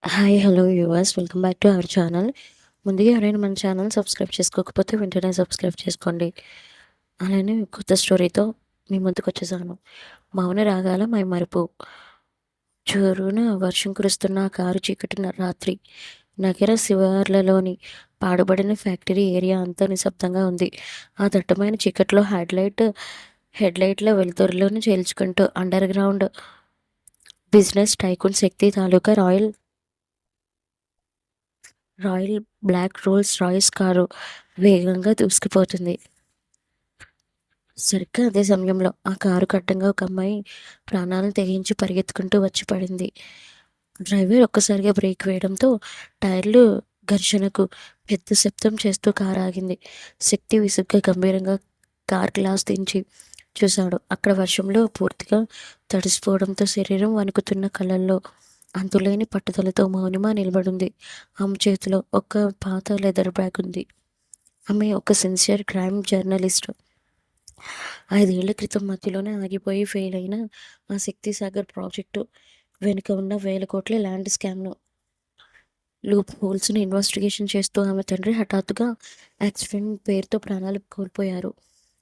Hi hello viewers, welcome back to our channel. ముందుగా ఎవరైనా మన ఛానల్ సబ్స్క్రైబ్ చేసుకోకపోతే వెంటనే సబ్స్క్రైబ్ చేసుకోండి. అలానే కొత్త స్టోరీతో మీ ముందుకు వచ్చేసాను. మౌన రాగాల మైమరుపు. జోరున వర్షం కురుస్తున్న ఆ కారు చీకటిన రాత్రి నగర శివార్లలోని పాడుబడిన ఫ్యాక్టరీ ఏరియా అంతా నిశ్శబ్దంగా ఉంది. ఆ దట్టమైన చీకట్లో హెడ్లైట్ల వెలుతురులోని చేల్చుకుంటూ underground business tycoon Shakti తాలూకా royal black Rolls Royce car వేగంగా దూసుకుపోతుంది. సరిగ్గా అదే సమయంలో ఆ కారు కట్టంగా ఒక అమ్మాయి ప్రాణాలను తెగించి పరిగెత్తుకుంటూ వచ్చి పడింది. డ్రైవర్ ఒక్కసారిగా బ్రేక్ వేయడంతో టైర్లు ఘర్షణకు పెద్ద శబ్దం చేస్తూ కారు ఆగింది. శక్తి విసుగ్గా గంభీరంగా కార్ గ్లాస్ దించి చూశాడు. అక్కడ వర్షంలో పూర్తిగా తడిసిపోవడంతో శరీరం వణుకుతున్న కళ్ళల్లో అంతులేని పట్టుదలతో మౌనిమ నిలబడింది. ఆమె చేతిలో ఒక పాత లెదర్ బ్యాగ్ ఉంది. ఆమె ఒక సిన్సియర్ క్రైమ్ జర్నలిస్ట్. 5 ఏళ్ల క్రితం మధ్యలోనే ఆగిపోయి ఫెయిల్ అయిన ఆ శక్తి సాగర్ ప్రాజెక్టు వెనుక ఉన్న 1,000 కోట్ల ల్యాండ్ స్కామ్ను లూప్ హోల్స్ని ఇన్వెస్టిగేషన్ చేస్తూ ఆమె తండ్రి హఠాత్తుగా యాక్సిడెంట్ పేరుతో ప్రాణాలు కోల్పోయారు.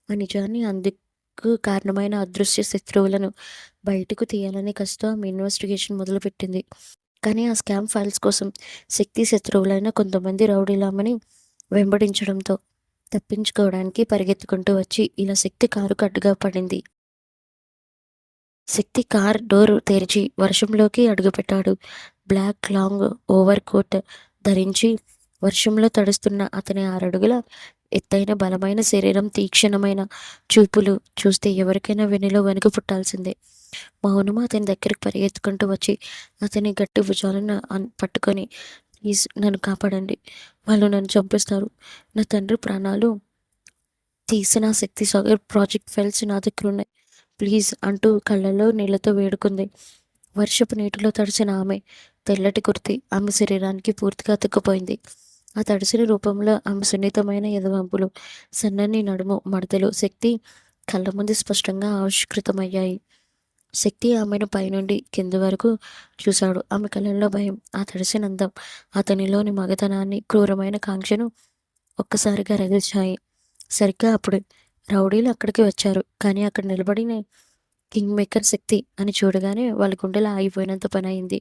ఆ నిజాన్ని అందుకు కారణమైన అదృశ్య శత్రువులను బయటకు తీయాలని కసితో ఆమె ఇన్వెస్టిగేషన్ మొదలుపెట్టింది. కానీ ఆ స్కామ్ ఫైల్స్ కోసం శక్తి శత్రువులైన కొంతమంది రౌడీలామని వెంబడించడంతో తప్పించుకోవడానికి పరిగెత్తుకుంటూ వచ్చి ఇలా శక్తి కారుకు అడ్డుగా పడింది. శక్తి కార్ డోర్ తెరిచి వర్షంలోకి అడుగుపెట్టాడు. బ్లాక్ లాంగ్ ఓవర్ కోట్ ధరించి వర్షంలో తడుస్తున్న అతని 6 అడుగుల ఎత్తైన బలమైన శరీరం, తీక్షణమైన చూపులు చూస్తే ఎవరికైనా వెన్నులో వణుకు పుట్టాల్సిందే. మౌనమ అతని దగ్గరికి పరిగెత్తుకుంటూ వచ్చి అతని గట్టి భుజాలను పట్టుకొని, ప్లీజ్ నన్ను కాపాడండి, వాళ్ళు నన్ను చంపేస్తారు, నా తండ్రి ప్రాణాలు తీసిన శక్తి సాగర్ ప్రాజెక్ట్ ఫైల్స్ నా దగ్గర ఉన్నాయి, ప్లీజ్ అంటూ కళ్ళల్లో నీళ్లతో వేడుకుంది. వర్షపు నీటిలో తడిసిన ఆమె తెల్లటి కుర్తి ఆమె శరీరానికి పూర్తిగా అతుక్కుపోయింది. ఆ తడిసిన రూపంలో ఆమె సున్నితమైన ఎదవంపులు, సన్నని నడుము మడతలు శక్తి కళ్ళ ముందు స్పష్టంగా ఆవిష్కృతమయ్యాయి. శక్తి ఆమెను పైనుండి కింది వరకు చూశాడు. ఆమె కళ్ళల్లో భయం, ఆ తడిసిన అందం, అతనిలోని మగతనాన్ని, క్రూరమైన కాంక్షను ఒక్కసారిగా రగిల్చాయి. సరిగ్గా అప్పుడు రౌడీలు అక్కడికి వచ్చారు. కానీ అక్కడ నిలబడిన కింగ్ మేకర్ శక్తి అని చూడగానే వాళ్ళ గుండెలు ఆగిపోయినంత పని అయింది.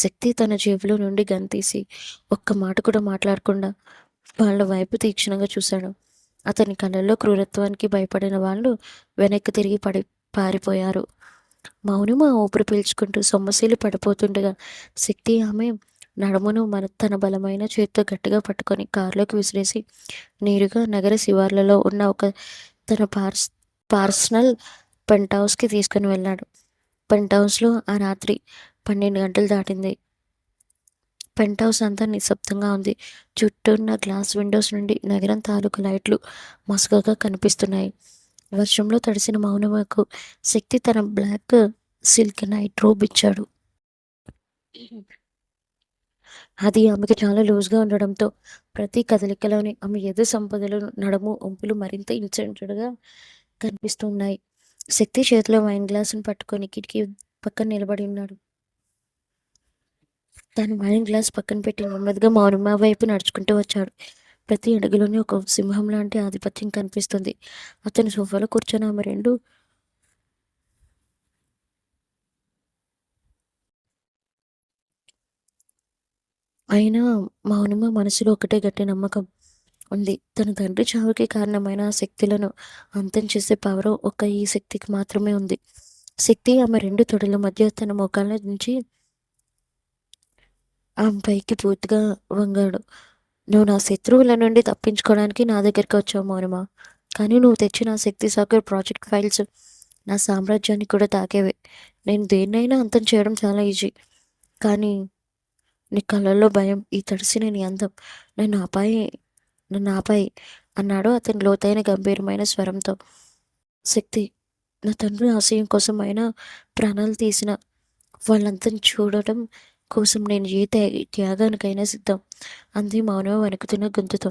శక్తి తన జేబులో నుండి గన్ తీసి ఒక్క మాట కూడా మాట్లాడకుండా వాళ్ళ వైపు తీక్షణంగా చూశాడు. అతని కళ్ళల్లో క్రూరత్వానికి భయపడిన వాళ్ళు వెనక్కి తిరిగి పారిపోయారు. మౌనిమ ఊపిరి పీల్చుకుంటూ సొమ్మశీలు పడిపోతుండగా శక్తి ఆమె నడుమును తన బలమైన చేతితో గట్టిగా పట్టుకొని కారులోకి విసిరేసి నేరుగా నగర శివార్లలో ఉన్న ఒక తన పర్సనల్ పెంట్ హౌస్కి తీసుకుని వెళ్ళాడు. పెంట్ హౌస్లో ఆ రాత్రి 12 గంటలు దాటింది. పెంట్ హౌస్ అంతా నిశ్శబ్దంగా ఉంది. చుట్టూ ఉన్న గ్లాస్ విండోస్ నుండి నగరం తాలూకు లైట్లు మసకగా కనిపిస్తున్నాయి. వర్షంలో తడిసిన మౌనమకు శక్తి తన బ్లాక్ సిల్క్ నైట్ రోబ్ ఇచ్చాడు. అది ఆమెకు చాలా లూజ్గా ఉండడంతో ప్రతి కదలికలోని ఆమె ఎదు సంపదలు, నడుము, ఒంపులు మరింత ఇన్సెంటెడ్గా కనిపిస్తున్నాయి. శక్తి చేతిలో వైన్ గ్లాసును పట్టుకొని కిటికీ పక్కన నిలబడి ఉన్నాడు. తను వైన్ గ్లాస్ పక్కన పెట్టి నెమ్మదిగా మౌనమ్మ వైపు నడుచుకుంటూ వచ్చాడు. ప్రతి అడుగులోని ఒక సింహం లాంటి ఆధిపత్యం కనిపిస్తుంది. అతని సోఫాలో కూర్చొని ఆమె రెండు అయినా మౌనమ్మ మనసులో ఒకటే గట్టి నమ్మకం ఉంది. తన తండ్రి చావుకి కారణమైన ఆ శక్తులను అంతం చేసే పవర్ ఒక్క ఈ శక్తికి మాత్రమే ఉంది. శక్తి ఆమె 2 తొడల మధ్య తన మోకాళ్ళ నుంచి ఆమె పైకి పూర్తిగా వంగాడు. నువ్వు నా శత్రువుల నుండి తప్పించుకోవడానికి నా దగ్గరికి వచ్చావు మౌనిమ. కానీ నువ్వు తెచ్చిన శక్తి సాగర్ ప్రాజెక్ట్ ఫైల్స్ నా సామ్రాజ్యాన్ని కూడా తాకేవే. నేను దేన్నైనా అంతం చేయడం చాలా ఈజీ. కానీ నీ కళ్ళల్లో భయం, ఈ తడిసిన నీ అందం నన్ను ఆపాయి అన్నాడు అతని లోతైన గంభీరమైన స్వరంతో. శక్తి, నా తండ్రి ఆశయం కోసం అయినా ప్రాణాలు తీసిన వాళ్ళంతా చూడటం కోసం నేను ఏ త్యాగానికైనా సిద్ధం అంది మౌనం వణుకుతున్న గొంతుతో.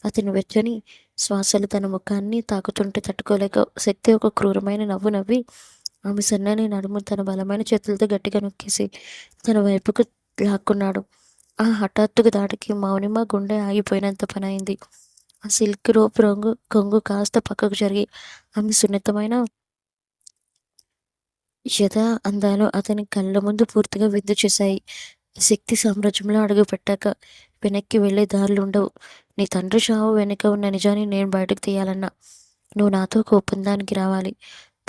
అతని వెచ్చని శ్వాసలు తన ముఖాన్ని తాకుతుంటే తట్టుకోలేక శక్తి ఒక క్రూరమైన నవ్వు నవ్వి ఆమె సన్నని నడుము తన బలమైన చేతులతో గట్టిగా నొక్కేసి తన వైపుకు లాక్కున్నాడు. ఆ హఠాత్తుగా దాడికి మౌనిమ గుండె ఆగిపోయినంత పనయింది. ఆ సిల్క్ రోప్ రంగు కొంగు కాస్త పక్కకు జరిగి ఆమె సున్నితమైన యథా అందాలు అతని కళ్ళ ముందు పూర్తిగా విందు చేశాయి. శక్తి సామ్రాజ్యంలో అడుగుపెట్టాక వెనక్కి వెళ్ళే దారులుండవు. నీ తండ్రి చావు వెనుక ఉన్న నిజాన్ని నేను బయటకు తీయాలన్నా నువ్వు నాతో ఒక ఒప్పందానికి రావాలి.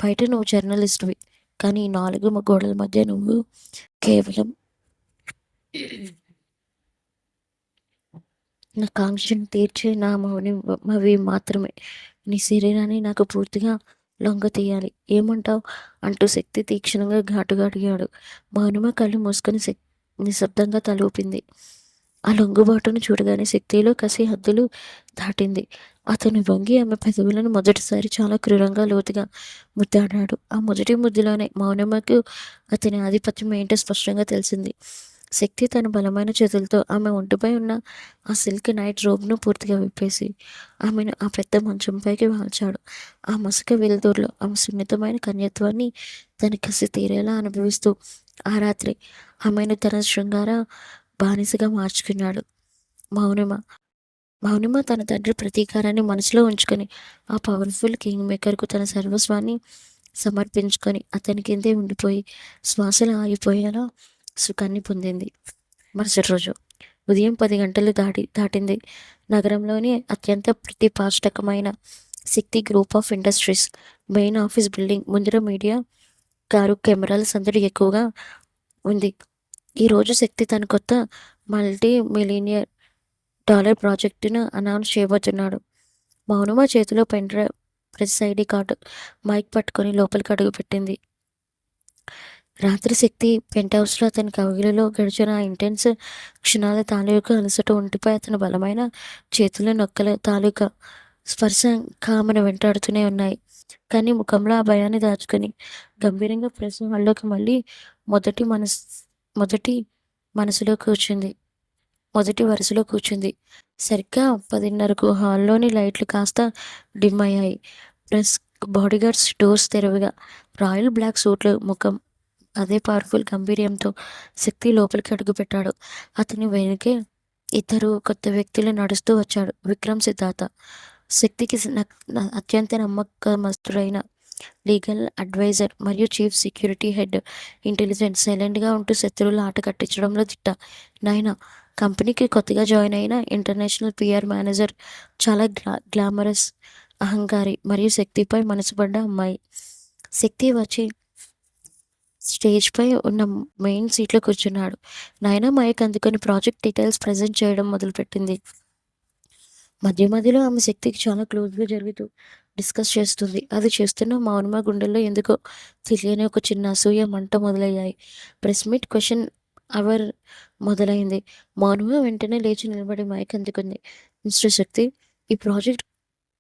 బయట నువ్వు జర్నలిస్టువి. కానీ ఈ 4 గోడల మధ్య నువ్వు కేవలం నా కాంక్షను తీర్చే నా మౌనిమవి మాత్రమే. నీ శరీరాన్ని నాకు పూర్తిగా లొంగతీయాలి. ఏమంటావ్? అంటూ శక్తి తీక్షణంగా ఘాటుగా అడిగాడు. మౌనిమ కళ్ళు మూసుకొని నిశ్శబ్దంగా తల ఊపింది. ఆ లొంగుబాటును చూడగానే శక్తిలో కసి హద్దులు దాటింది. అతను వంగి ఆమె పెదవులను మొదటిసారి చాలా క్రూరంగా లోతుగా ముద్దాడాడు. ఆ మొదటి ముద్దులోనే మౌనిమకు అతని ఆధిపత్యం ఏంటో స్పష్టంగా తెలిసింది. శక్తి తన బలమైన చేతులతో ఆమె ఒంటిపై ఉన్న ఆ సిల్క్ నైట్ రోబ్ను పూర్తిగా విప్పేసి ఆమెను ఆ పెద్ద మంచంపైకి వాల్చాడు. ఆ మసక వెలుతురులో ఆమె సున్నితమైన కన్యత్వాన్ని తన కసి తీరేలా అనుభవిస్తూ ఆ రాత్రి ఆమెను తన శృంగార బానిసగా మార్చుకున్నాడు. మౌనిమ మౌనిమ తన తండ్రి ప్రతీకారాన్ని మనసులో ఉంచుకొని ఆ పవర్ఫుల్ కింగ్ మేకర్కు తన సర్వస్వాన్ని సమర్పించుకొని అతని కిందే ఉండిపోయి శ్వాసలు ఆగిపోయేలా సుఖాన్ని పొందింది. మరుసటి రోజు ఉదయం 10 గంటలు దాటింది. నగరంలోని అత్యంత ప్రతిష్టాత్మకమైన Shakti group of industries main office building ముందర మీడియా కారు కెమెరాల సందడి ఎక్కువగా ఉంది. ఈరోజు శక్తి తన కొత్త మల్టీ మిలియనియర్ డాలర్ ప్రాజెక్టును అనౌన్స్ చేయబోతున్నాడు. మౌనమ చేతిలో pen drive, press ID card, mic పట్టుకొని లోపలికి అడుగుపెట్టింది. రాత్రి శక్తి పెంట్ హౌస్లో అతని కవిగిలిలో గడిచిన ఆ ఇంటెన్స్ క్షణాల తాలూకా అలసట ఒంటిపై అతని బలమైన చేతుల నొక్కల తాలూకా స్పర్శ కామను వెంటాడుతూనే ఉన్నాయి. కానీ ముఖంలో ఆ భయాన్ని దాచుకొని గంభీరంగా ప్రెస్ హాల్లోకి మళ్ళీ మొదటి మనస్ మొదటి మనసులో కూర్చుంది మొదటి వరుసలో కూర్చుంది. సరిగ్గా 10:30కు హాల్లోని లైట్లు కాస్త డిమ్ అయ్యాయి. ప్రెస్ బాడీగార్డ్స్ డోర్స్ తెరవగా రాయల్ బ్లాక్ సూట్లు ముఖం అదే పవర్ఫుల్ గంభీర్యంతో శక్తి లోపలికి అడుగుపెట్టాడు. అతని వెనుకే ఇద్దరు కొత్త వ్యక్తులు నడుస్తూ వచ్చాడు. విక్రమ్, సిద్ధార్థ. శక్తికి అత్యంత నమ్మకమస్తుడైన లీగల్ అడ్వైజర్ మరియు చీఫ్ సెక్యూరిటీ హెడ్. ఇంటెలిజెంట్, సైలెంట్గా ఉంటూ శత్రువుల ఆట కట్టించడంలో దిట్ట. నాయన కంపెనీకి కొత్తగా జాయిన్ అయిన ఇంటర్నేషనల్ పిఆర్ మేనేజర్. చాలా గ్లామరస్, అహంకారి మరియు శక్తిపై మనసుపడ్డ అమ్మాయి. శక్తి వచ్చి స్టేజ్పై ఉన్న మెయిన్ సీట్లో కూర్చున్నాడు. నాయన మైక్ అందుకొని ప్రాజెక్ట్ డీటెయిల్స్ ప్రజెంట్ చేయడం మొదలుపెట్టింది. మధ్య మధ్యలో ఆమె శక్తికి చాలా క్లోజ్గా జరుగుతూ డిస్కస్ చేస్తుంది. అది చేస్తున్న మౌనిమ గుండెల్లో ఎందుకో తెలియని ఒక చిన్న అసూయ మంట మొదలయ్యాయి. ప్రెస్ మీట్ క్వశ్చన్ అవర్ మొదలైంది. మౌనిమ వెంటనే లేచి నిలబడి మైక్ అందుకుంది. మిస్టర్ శక్తి,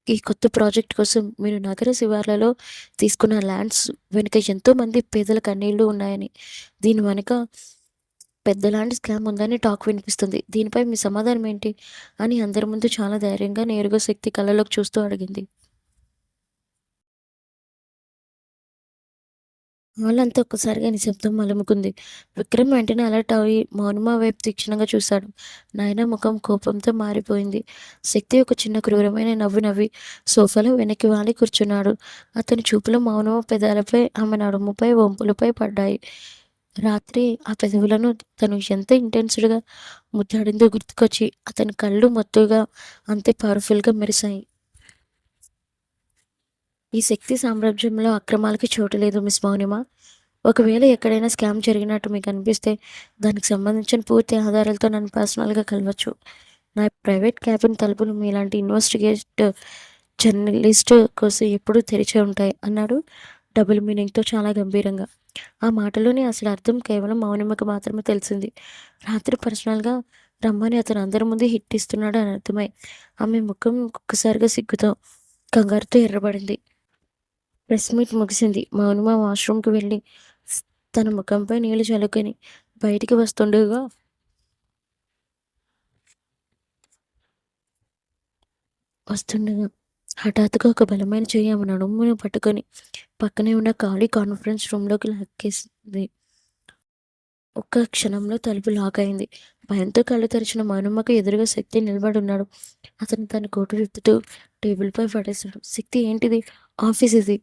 ఈ కొత్త ప్రాజెక్ట్ కోసం మీరు నగర శివార్లలో తీసుకున్న ల్యాండ్స్ వెనుక ఎంతో మంది పేదల కన్నీళ్లు ఉన్నాయని, దీని వెనుక పెద్ద ల్యాండ్ స్కామ్ ఉందని టాక్ వినిపిస్తుంది. దీనిపై మీ సమాధానం ఏంటి? అని అందరి ముందు చాలా ధైర్యంగా నేరుగా శక్తి కళ్ళలోకి చూస్తూ అడిగింది. వాళ్ళంతా ఒక్కసారిగా నిశ్శబ్దం అలుముకుంది. విక్రమ్ వెంటనే అలర్ట్ అయి మౌనిమ వైపు తీక్షణంగా చూశాడు. నాయన ముఖం కోపంతో మారిపోయింది. శక్తి ఒక చిన్న క్రూరమైన నవ్వు నవ్వి సోఫాలో వెనక్కి వాలి కూర్చున్నాడు. అతని చూపులు మౌనిమ పెదాలపై, ఆమె నడుముపై, వంపులపై పడ్డాయి. రాత్రి ఆ పెదవులను తను ఎంత ఇంటెన్స్డ్గా ముద్దాడిందో గుర్తుకొచ్చి అతని కళ్ళు మత్తుగా అంతే పవర్ఫుల్గా మెరిశాయి. ఈ శక్తి సామ్రాజ్యంలో అక్రమాలకి చోటు లేదు మిస్ మౌనిమ. ఒకవేళ ఎక్కడైనా స్కామ్ జరిగినట్టు మీకు అనిపిస్తే దానికి సంబంధించిన పూర్తి ఆధారాలతో నన్ను పర్సనల్గా కలవచ్చు. నా ప్రైవేట్ క్యాబిన్ తలుపులు మీలాంటి ఇన్వెస్టిగేట్ జర్నలిస్ట్ కోసం ఎప్పుడూ తెరిచే ఉంటాయి అన్నాడు డబుల్ మీనింగ్తో చాలా గంభీరంగా. ఆ మాటలోని అసలు అర్థం కేవలం మౌనిమకు మాత్రమే తెలిసింది. రాత్రి పర్సనల్గా రమ్మని అతను అందరి ముందు హిట్ ఇస్తున్నాడు అని అర్థమై ఆమె ముఖం ఒక్కసారిగా సిగ్గుతో, కంగారుతో ఎర్రబడింది. ప్రెస్ మీట్ ముగిసింది. మౌనిమ వాష్రూమ్కి వెళ్ళి తన ముఖంపై నీళ్లు చల్లుకొని బయటికి వస్తుండగా హఠాత్తుగా ఒక బలమైన చెయ్యి ఆమె నడుమును పట్టుకొని పక్కనే ఉన్న ఖాళీ కాన్ఫరెన్స్ రూమ్లోకి లాక్కేసింది. ఒక్క క్షణంలో తలుపు లాక్ అయింది. భయంతో కళ్ళు తెరిచిన మౌనమ్మకు ఎదురుగా శక్తి నిలబడున్నాడు. అతను తన కోటు విప్పుతూ టేబుల్‌పై పడేశాడు. శక్తి ఏంటిది? ఆఫీస్ ఇది.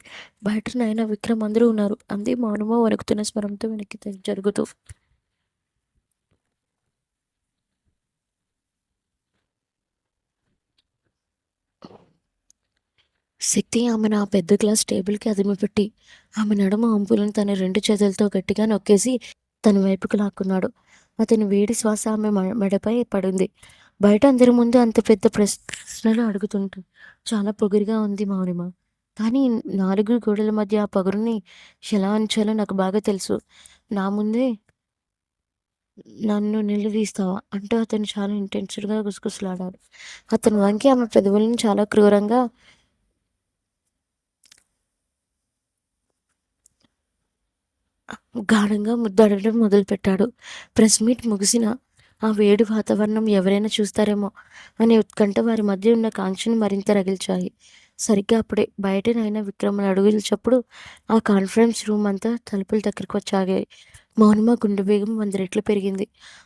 బయట నాయన, విక్రమ్ అందరూ ఉన్నారు అంది మౌనమ్మ వణుకుతున్న స్వరంతో వెనక్కి జరుగుతూ. శక్తి ఆమెను ఆ పెద్ద గ్లాస్ టేబుల్‌కి అదిమిపెట్టి, ఆమె నడుమ వంపులను తన 2 చేతులతో గట్టిగా నొక్కేసి తన వైపుకు లాక్కున్నాడు. అతని వేడి శ్వాస ఆమె మెడపై పడింది. బయట అందరి ముందు అంత పెద్ద ప్రశ్నలు అడుగుతుంటే చాలా పొగరుగా ఉంది మౌనిమ. కానీ 4 గోడల మధ్య ఆ పొగరుని ఎలా ఉంచాలో నాకు బాగా తెలుసు. నా ముందే నన్ను నిలదీస్తావా? అంటూ అతను చాలా ఇంటెన్స్‌గా గుసగుసలాడాడు. అతని వంక ఆమె పెదవులను చాలా క్రూరంగా గాఢంగా ముద్దాడడం మొదలుపెట్టాడు. ప్రెస్ మీట్ ముగిసిన ఆ వేడి వాతావరణం ఎవరైనా చూస్తారేమో అనే ఉత్కంఠ వారి మధ్య ఉన్న కాంక్షను మరింత రగిల్చాయి. సరిగ్గా అప్పుడే బయట నాయన విక్రమణ అడుగుల చప్పుడు ఆ కాన్ఫరెన్స్ రూమ్ అంతా తలుపుల దగ్గరకు వచ్చాగాయి. మౌనమ గుండె వేగం 100 రెట్లు పెరిగింది.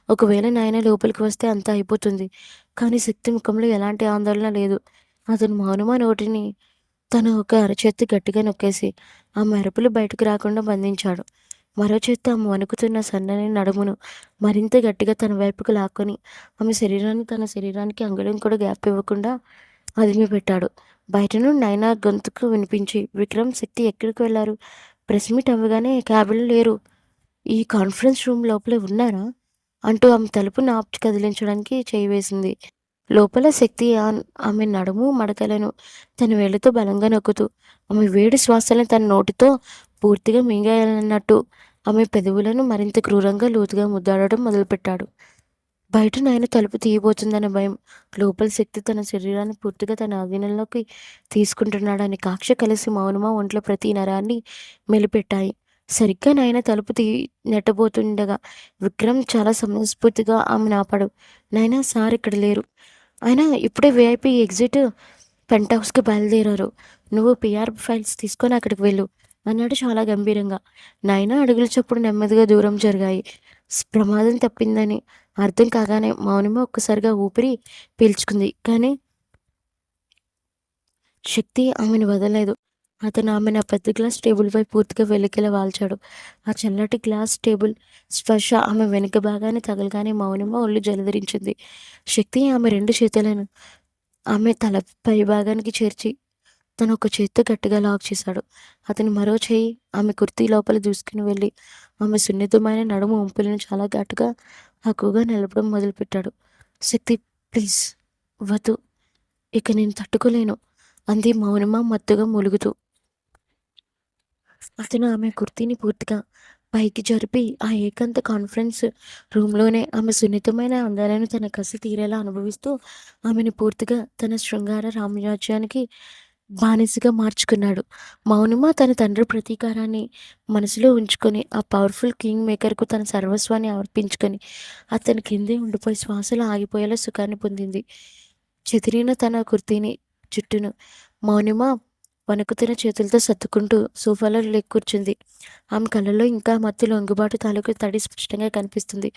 ఒకవేళ నాయన లోపలికి వస్తే అంతా అయిపోతుంది. కానీ శక్తి ముఖంలో ఎలాంటి ఆందోళన లేదు. అతను మౌనమ నోటిని తన ఒక అరచేత్తో గట్టిగా నొక్కేసి ఆ మెరుపులు బయటకు రాకుండా బంధించాడు. మరో చేత్తో ఆమె వణుకుతున్న సన్నని నడుమును మరింత గట్టిగా తన వైపుకు లాక్కొని ఆమె శరీరాన్ని తన శరీరానికి అంగుళం కూడా గ్యాప్ ఇవ్వకుండా అదిమిపెట్టాడు. బయట నుండి నైనా గొంతుకు వినిపించి, విక్రమ్, శక్తి ఎక్కడికి వెళ్లారు? ప్రెస్ మీట్ అవ్వగానే క్యాబిన్‌లో లేరు. ఈ కాన్ఫరెన్స్ రూమ్ లోపలే ఉన్నారా? అంటూ ఆమె తలుపు నాప్చి కదిలించడానికి చేయి వేసింది. లోపల శక్తి ఆమె నడుము మడతలను తన వేళ్ళతో బలంగా నొక్కుతూ, ఆమె వేడి శ్వాసలను తన నోటితో పూర్తిగా మింగేయాలన్నట్టు ఆమె పెదవులను మరింత క్రూరంగా లోతుగా ముద్దాడటం మొదలుపెట్టాడు. బయట నాయన తలుపు తీయబోతుందన్న భయం, లోపల శక్తి తన శరీరాన్ని పూర్తిగా తన ఆధీనంలోకి తీసుకుంటున్నాడని కాక్ష కలిసి మౌనమా ఒంట్లో ప్రతి నరాన్ని మెలిపెట్టాయి. సరిగ్గా నాయన తలుపు నెట్టబోతుండగా విక్రమ్ చాలా సమయస్ఫూర్తిగా ఆమెను ఆపాడు. నాయనా, సార్ ఇక్కడ లేరు. ఆయన ఇప్పుడే వీఐపీ ఎగ్జిట్ పెంట్ హౌస్‌కి బయలుదేరారు. నువ్వు పీఆర్ ఫైల్స్ తీసుకొని అక్కడికి వెళ్ళు అన్నాడు చాలా గంభీరంగా. నాయనా అడుగుల చప్పుడు నెమ్మదిగా దూరం జరిగాయి. ప్రమాదం తప్పిందని అర్థం కాగానే మౌనిమ ఒక్కసారిగా ఊపిరి పీల్చుకుంది. కానీ శక్తి ఆమెను వదలలేదు. అతను ఆమెను ఆ పెద్ద గ్లాస్ టేబుల్‌పై పూర్తిగా వెలికిలా వాల్చాడు. ఆ చల్లటి గ్లాస్ టేబుల్ స్పర్శ ఆమె వెనుక భాగాన్ని తగలగానే మౌనిమ ఒళ్ళు జలధరించింది. శక్తి ఆమె 2 చేతులను ఆమె తల పైభాగానికి చేర్చి తను ఒక చేత్తో గట్టిగా లాక్ చేశాడు. అతని మరో చెయ్యి ఆమె కుర్తీ లోపల దూసుకుని వెళ్ళి ఆమె సున్నితమైన నడుము వంపులను చాలా ఘాటుగా హక్కుగా నిలపడం మొదలుపెట్టాడు. శక్తి, ప్లీజ్, వద్దు, ఇక నేను తట్టుకోలేను అంది మౌనమ మత్తుగా మూలుగుతూ. అతను ఆమె కుర్తీని పూర్తిగా పైకి జరిపి ఆ ఏకాంత కాన్ఫరెన్స్ రూమ్లోనే ఆమె సున్నితమైన అందాలను తన కసి తీరేలా అనుభవిస్తూ ఆమెను పూర్తిగా తన శృంగార రామరాజ్యానికి బానిసగా మార్చుకున్నాడు. మౌనిమ తన తండ్రి ప్రతీకారాన్ని మనసులో ఉంచుకొని ఆ పవర్ఫుల్ కింగ్ మేకర్కు తన సర్వస్వాన్ని అర్పించుకొని అతని కిందే ఉండిపోయి శ్వాసలు ఆగిపోయేలా సుఖాన్ని పొందింది. చెదిరిన తన కుర్తీని జుట్టును మౌనిమ వణుకుతున్న చేతులతో సర్దుకుంటూ సోఫాలో కూర్చుంది. ఆమె కళ్ళలో ఇంకా మత్తు లొంగుబాటు తాలూకు తడి స్పష్టంగా కనిపిస్తుంది.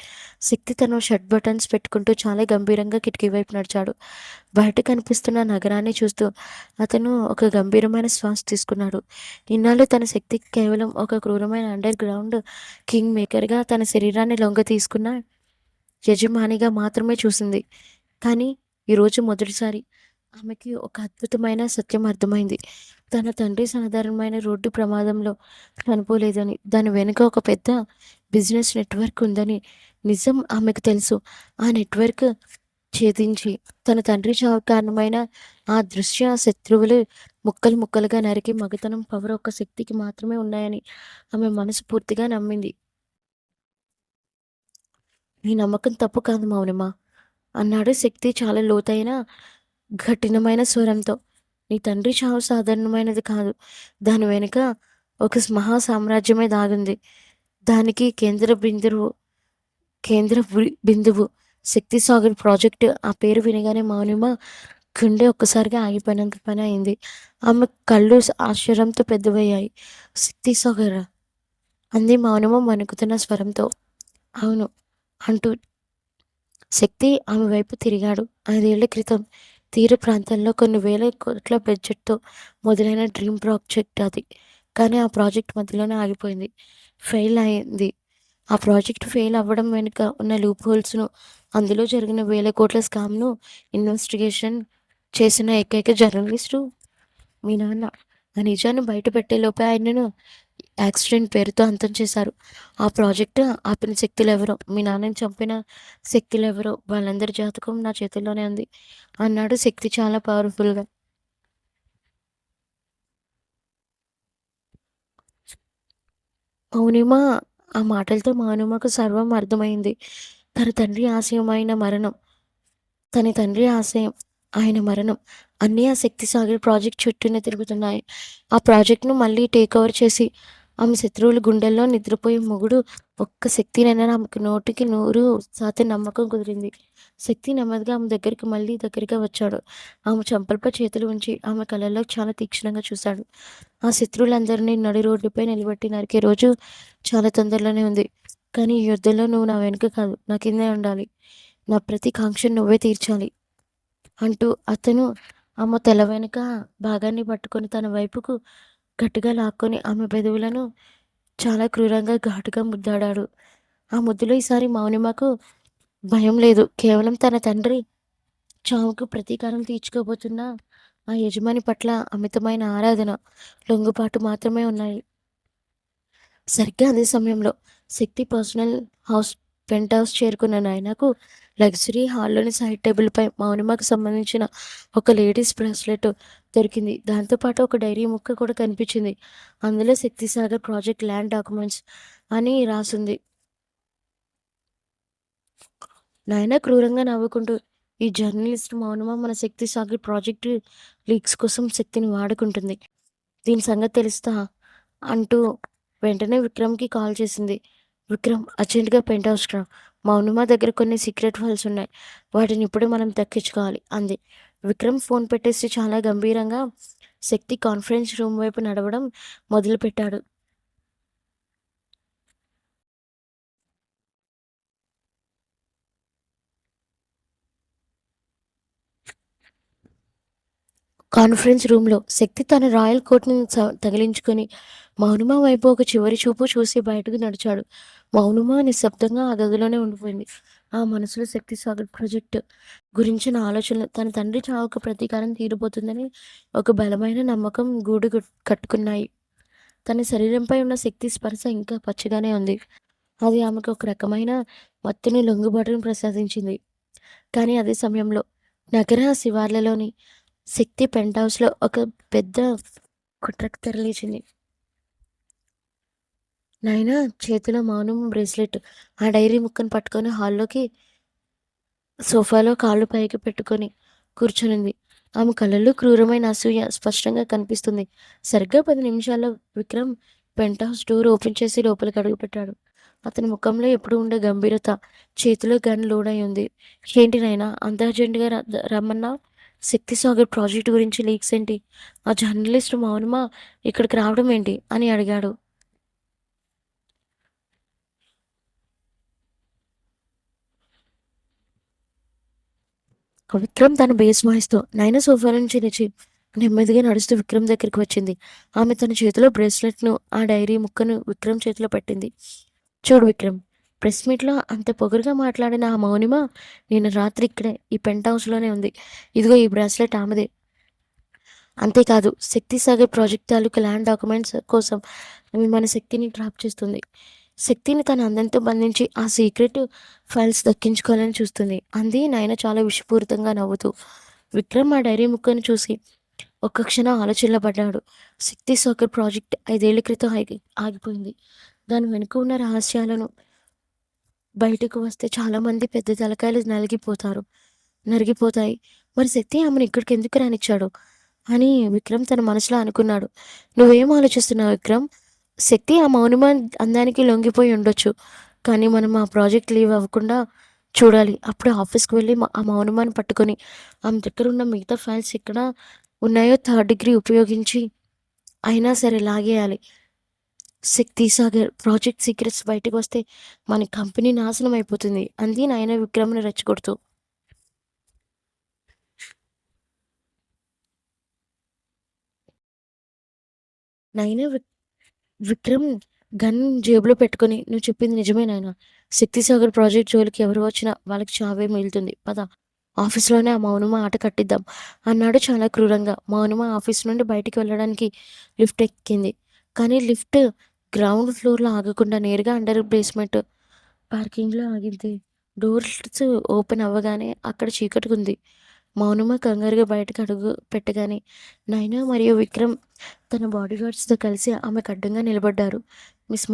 శక్తి తన షర్ట్ బటన్స్ పెట్టుకుంటూ చాలా గంభీరంగా కిటికీ వైపు నడిచాడు. బయట కనిపిస్తున్న నగరాన్ని చూస్తూ అతను ఒక గంభీరమైన శ్వాస తీసుకున్నాడు. ఇన్నాళ్ళు తన శక్తికి కేవలం ఒక క్రూరమైన అండర్ గ్రౌండ్ కింగ్ మేకర్గా తన శరీరాన్ని లొంగ తీసుకున్న యజమానిగా మాత్రమే చూసింది. కానీ ఈరోజు మొదటిసారి ఆమెకి ఒక అద్భుతమైన సత్యం అర్థమైంది. తన తండ్రి సాధారణమైన రోడ్డు ప్రమాదంలో చనిపోలేదని, దాని వెనుక ఒక పెద్ద బిజినెస్ నెట్వర్క్ ఉందని నిజం ఆమెకు తెలుసు. ఆ నెట్వర్క్ ఛేదించి తన తండ్రి చావుకు కారణమైన ఆ దృశ్య శత్రువులు ముక్కలు ముక్కలుగా నరికి మగతనం పవర్ ఒక శక్తికి మాత్రమే ఉన్నాయని ఆమె మనసు పూర్తిగా నమ్మింది. "నీ నమ్మకం తప్పు కాదు మౌనిమ" అన్నాడు శక్తి చాలా లోతైన కఠినమైన స్వరంతో. "నీ తండ్రి చావు సాధారణమైనది కాదు. దాని వెనుక ఒక మహా సామ్రాజ్యమే దాగుంది. దానికి కేంద్ర బిందువు శక్తి సాగర్ ప్రాజెక్టు." ఆ పేరు వినగానే మౌనిమ గుండె ఒక్కసారిగా ఆగిపోయినంత పని అయింది. ఆమె కళ్ళు ఆశ్చర్యంతో పెద్దవయ్యాయి. "శక్తి సాగరా?" అంది మౌనిమ వణుకుతున్న స్వరంతో. అవును అంటూ శక్తి ఆమె వైపు తిరిగాడు. 5 ఏళ్ల క్రితం తీర ప్రాంతంలో కొన్ని వేల కోట్ల బడ్జెట్‌తో మొదలైన డ్రీమ్ ప్రాజెక్ట్ అది. కానీ ఆ ప్రాజెక్ట్ మధ్యలోనే ఆగిపోయింది. ఫెయిల్ అయింది. ఆ ప్రాజెక్ట్ ఫెయిల్ అవ్వడం వెనుక ఉన్న లూప్ హోల్స్‌ను, అందులో జరిగిన వేల కోట్ల స్కామ్‌ను ఇన్వెస్టిగేషన్ చేసిన ఏకైక జర్నలిస్టు మీ నాన్న. ఆ నిజాన్ని బయట పెట్టేలోపే ఆయనను యాక్సిడెంట్ పేరుతో అంతం చేశారు. ఆ ప్రాజెక్ట్ ఆపిన శక్తులెవరో, మీ నాన్నని చంపిన శక్తులెవరో వాళ్ళందరి జాతకం నా చేతుల్లోనే ఉంది అన్నాడు శక్తి చాలా పవర్‌ఫుల్‌గా. మౌనిమ ఆ మాటలతో మౌనిమకు సర్వం అర్థమైంది. తన తండ్రి ఆశయమైన మరణం తన తండ్రి ఆశయం, ఆయన మరణం అన్నీ ఆ శక్తి సాగర్ ప్రాజెక్ట్ చుట్టూనే తిరుగుతున్నాయి. ఆ ప్రాజెక్ట్‌ను మళ్ళీ టేక్ ఓవర్ చేసి, ఆమె శత్రువుల గుండెల్లో నిద్రపోయే మొగుడు ఒక్క శక్తినైనా ఆమెకు 100% నమ్మకం కుదిరింది. శక్తి నెమ్మదిగా ఆమె దగ్గరికి మళ్ళీ దగ్గరగా వచ్చాడు. ఆమె చెంపలపై చేతులు ఉంచి ఆమె కళ్ళల్లో చాలా తీక్షణంగా చూశాడు. ఆ శత్రువులందరినీ నడి రోడ్డుపై నిలబెట్టి నరికే రోజు చాలా తొందరలోనే ఉంది. కానీ ఈ యుద్ధంలో నువ్వు నా వెనుక కాదు, నా కిందే ఉండాలి. నా ప్రతి కాంక్షను నువ్వే తీర్చాలి అంటూ అతను ఆమె తల వెనుక భాగాన్ని పట్టుకొని తన వైపుకు గట్టిగా లాక్కొని ఆమె పెదవులను చాలా క్రూరంగా ఘాటుగా ముద్దాడాడు. ఆ ముద్దులో ఈసారి మౌనిమకు భయం లేదు. కేవలం తన తండ్రి చావుకు ప్రతీకారం తీర్చుకోబోతున్న ఆ యజమాని పట్ల అమితమైన ఆరాధన, లొంగుబాటు మాత్రమే ఉన్నాయి. సరిగ్గా అదే సమయంలో శక్తి పర్సనల్ హౌస్ పెంట్ హౌస్ చేరుకున్న నాయనకు లగ్జరీ హాల్లోని సైడ్ టేబుల్పై మౌనిమకు సంబంధించిన ఒక లేడీస్ బ్రాస్లెట్ దొరికింది. దాంతోపాటు ఒక డైరీ ముక్క కూడా కనిపించింది. అందులో శక్తిసాగర్ ప్రాజెక్ట్ ల్యాండ్ డాక్యుమెంట్స్ అని రాసుంది. నాయన క్రూరంగా నవ్వుకుంటూ, ఈ జర్నలిస్ట్ మౌనమ మన శక్తి సాగర్ ప్రాజెక్టు లీక్స్ కోసం శక్తిని వాడుకుంటుంది. దీని సంగతి తెలుస్తా అంటూ వెంటనే విక్రమ్‌కి కాల్ చేసింది. విక్రమ్ అర్జెంట్‌గా పెంట్ హౌస్‌కి రా. మౌనిమ దగ్గర కొన్ని సీక్రెట్ ఫైల్స్ ఉన్నాయి. వాటిని ఇప్పుడే మనం దక్కించుకోవాలి అంది. విక్రమ్ ఫోన్ పెట్టేసి చాలా గంభీరంగా శక్తి కాన్ఫరెన్స్ రూమ్ వైపు నడవడం మొదలుపెట్టాడు. కాన్ఫరెన్స్ రూమ్‌లో శక్తి తన రాయల్ కోట్‌ని తగిలించుకొని మౌనిమ వైపు ఒక చివరి చూపు చూసి బయటకు నడిచాడు. మౌనిమ నిశ్శబ్దంగా ఆ గదిలోనే ఉండిపోయింది. ఆ మనసులో శక్తి సాగర్ ప్రాజెక్ట్ గురించిన ఆలోచనలు, తన తండ్రి చావుకు ప్రతీకారం తీరబోతుందని ఒక బలమైన నమ్మకం కట్టుకున్నాయి. తన శరీరంపై ఉన్న శక్తి స్పర్శ ఇంకా పచ్చిగానే ఉంది. అది ఆమెకు ఒక రకమైన మత్తుని, లొంగుబాటును ప్రసాదించింది. కానీ అదే సమయంలో నగర శివార్లలోని శక్తి పెంట్ హౌస్‌లో ఒక పెద్ద కుట్రకు తెరలేచింది. నాయనా చేతిలో మౌనం బ్రేస్లెట్, ఆ డైరీ ముక్కను పట్టుకొని హాల్లోకి సోఫాలో కాళ్ళు పైకి పెట్టుకొని కూర్చునుంది. ఆమె కళ్ళల్లో క్రూరమైన అసూయ స్పష్టంగా కనిపిస్తుంది. సరిగ్గా 10 నిమిషాల్లో Vikram penthouse door open చేసి లోపలికి అడుగుపెట్టాడు. అతని ముఖంలో ఎప్పుడూ ఉండే గంభీరత, చేతిలో గన్ లోడ్ అయి ఉంది. ఏంటి నాయనా అంత అర్జెంట్‌గా రమ్మన్నావు? శక్తి సాగర్ ప్రాజెక్ట్ గురించి లీక్స్ ఏంటి? ఆ జర్నలిస్ట్ మౌనిమ ఇక్కడికి రావడం ఏంటి? అని అడిగాడు. విక్రమ్ తన బేస్ వాయిస్‌తో నైనా సోఫా నుంచి లేచి నెమ్మదిగా నడుస్తూ విక్రమ్ దగ్గరికి వచ్చింది. ఆమె తన చేతిలో బ్రేస్లెట్‌ను, ఆ డైరీ ముక్కను విక్రమ్ చేతిలో పెట్టింది. చూడు విక్రమ్, ప్రెస్ మీట్‌లో అంత పొగరుగా మాట్లాడిన ఆ మౌనిమ నిన్న రాత్రి ఇక్కడే ఈ పెంట్ హౌస్‌లోనే ఉంది. ఇదిగో ఈ బ్రాస్లెట్ ఆమెదే. అంతేకాదు శక్తి సాగర్ ప్రాజెక్ట్ తాలూకు ల్యాండ్ డాక్యుమెంట్స్ కోసం ఆమె మన శక్తిని ట్రాప్ చేస్తుంది. శక్తిని తన అందంతో బంధించి ఆ సీక్రెట్ ఫైల్స్ దక్కించుకోవాలని చూస్తుంది అంది నయన చాలా విషపూరితంగా నవ్వుతూ. విక్రమ్ ఆ డైరీ ముక్కను చూసి ఒక్క క్షణం ఆలోచనలో పడ్డాడు. శక్తి సాగర్ ప్రాజెక్ట్ 5 ఏళ్ల క్రితం ఆగిపోయింది. దాని వెనుక ఉన్న రహస్యాలను బయటకు వస్తే చాలామంది పెద్ద తలకాయలు నరిగిపోతాయి. మరి శక్తి ఆమెను ఇక్కడికి ఎందుకు రానిచ్చాడు అని విక్రమ్ తన మనసులో అనుకున్నాడు. నువ్వేం ఆలోచిస్తున్నావు విక్రమ్? శక్తి ఆ మౌనిమ అందానికి లొంగిపోయి ఉండొచ్చు. కానీ మనం ఆ ప్రాజెక్ట్ లీవ్ అవ్వకుండా చూడాలి. అప్పుడు ఆఫీస్‌కి వెళ్ళి ఆ మౌనిమని పట్టుకొని ఆమె దగ్గర ఉన్న మిగతా ఫైల్స్ ఎక్కడ ఉన్నాయో థర్డ్ డిగ్రీ ఉపయోగించి అయినా సరే లాగేయాలి. శక్తి సాగర్ ప్రాజెక్ట్ సీక్రెట్స్ బయటకొస్తే మన కంపెనీ నాశనం అయిపోతుంది అంది నయన విక్రమ్‌ని రెచ్చగొడుతూ. నయన విక్రమ్ గన్ జేబులో పెట్టుకొని, "నువ్వు చెప్పింది నిజమే నాయనా. శక్తిసాగర్ ప్రాజెక్ట్ జోలికి ఎవరు వచ్చినా వాళ్ళకి చావే మిగులుతుంది. పద ఆఫీస్‌లోనే ఆ మౌనమ ఆట కట్టిద్దాం" అన్నాడు చాలా క్రూరంగా. మౌనమ ఆఫీస్ నుండి బయటికి వెళ్ళడానికి లిఫ్ట్ ఎక్కింది. కానీ లిఫ్ట్ గ్రౌండ్ ఫ్లోర్‌లో ఆగకుండా నేరుగా అండర్ బేస్మెంట్ పార్కింగ్‌లో ఆగింది. డోర్స్ ఓపెన్ అవ్వగానే అక్కడ చీకటిగుంది. మౌనమ కంగారుగా బయటకు అడుగు పెట్టగానే నైనా మరియు విక్రమ్ తన బాడీగార్డ్స్‌తో కలిసి ఆమెకు అడ్డంగా నిలబడ్డారు. "మిస్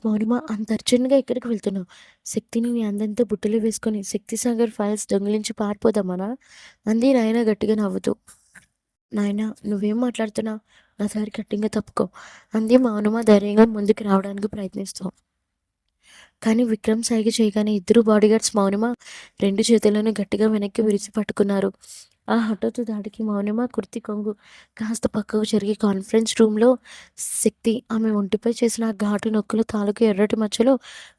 మౌనిమ అంత అర్జెంట్‌గా ఎక్కడికి వెళ్తున్నావు? శక్తిని నీ అందంతో బుట్టలో వేసుకొని శక్తిసాగర్ ఫైల్స్ దొంగిలించి పారిపోదామనా?" అంది నయన గట్టిగా నవ్వుతూ. "నాయనా నువ్వేం మాట్లాడుతున్నావు? నా దారి కట్టింగా తప్పుకో" అంది మౌనిమ ధైర్యంగా ముందుకు రావడానికి ప్రయత్నిస్తూ. కానీ విక్రమ్ సైగ చేయగానే ఇద్దరు బాడీగార్డ్స్ మౌనిమ 2 చేతులను గట్టిగా వెనక్కి విరిచి పట్టుకున్నారు. ఆ హఠాత్తు దాడికి మౌనిమ కుర్తి కొంగు కాస్త పక్కకు జరిగి కాన్ఫరెన్స్ రూమ్‌లో శక్తి ఆమె ఒంటిపై చేసిన ఆ ఘాటు నొక్కుల తాలూకు ఎర్రటి మచ్చలు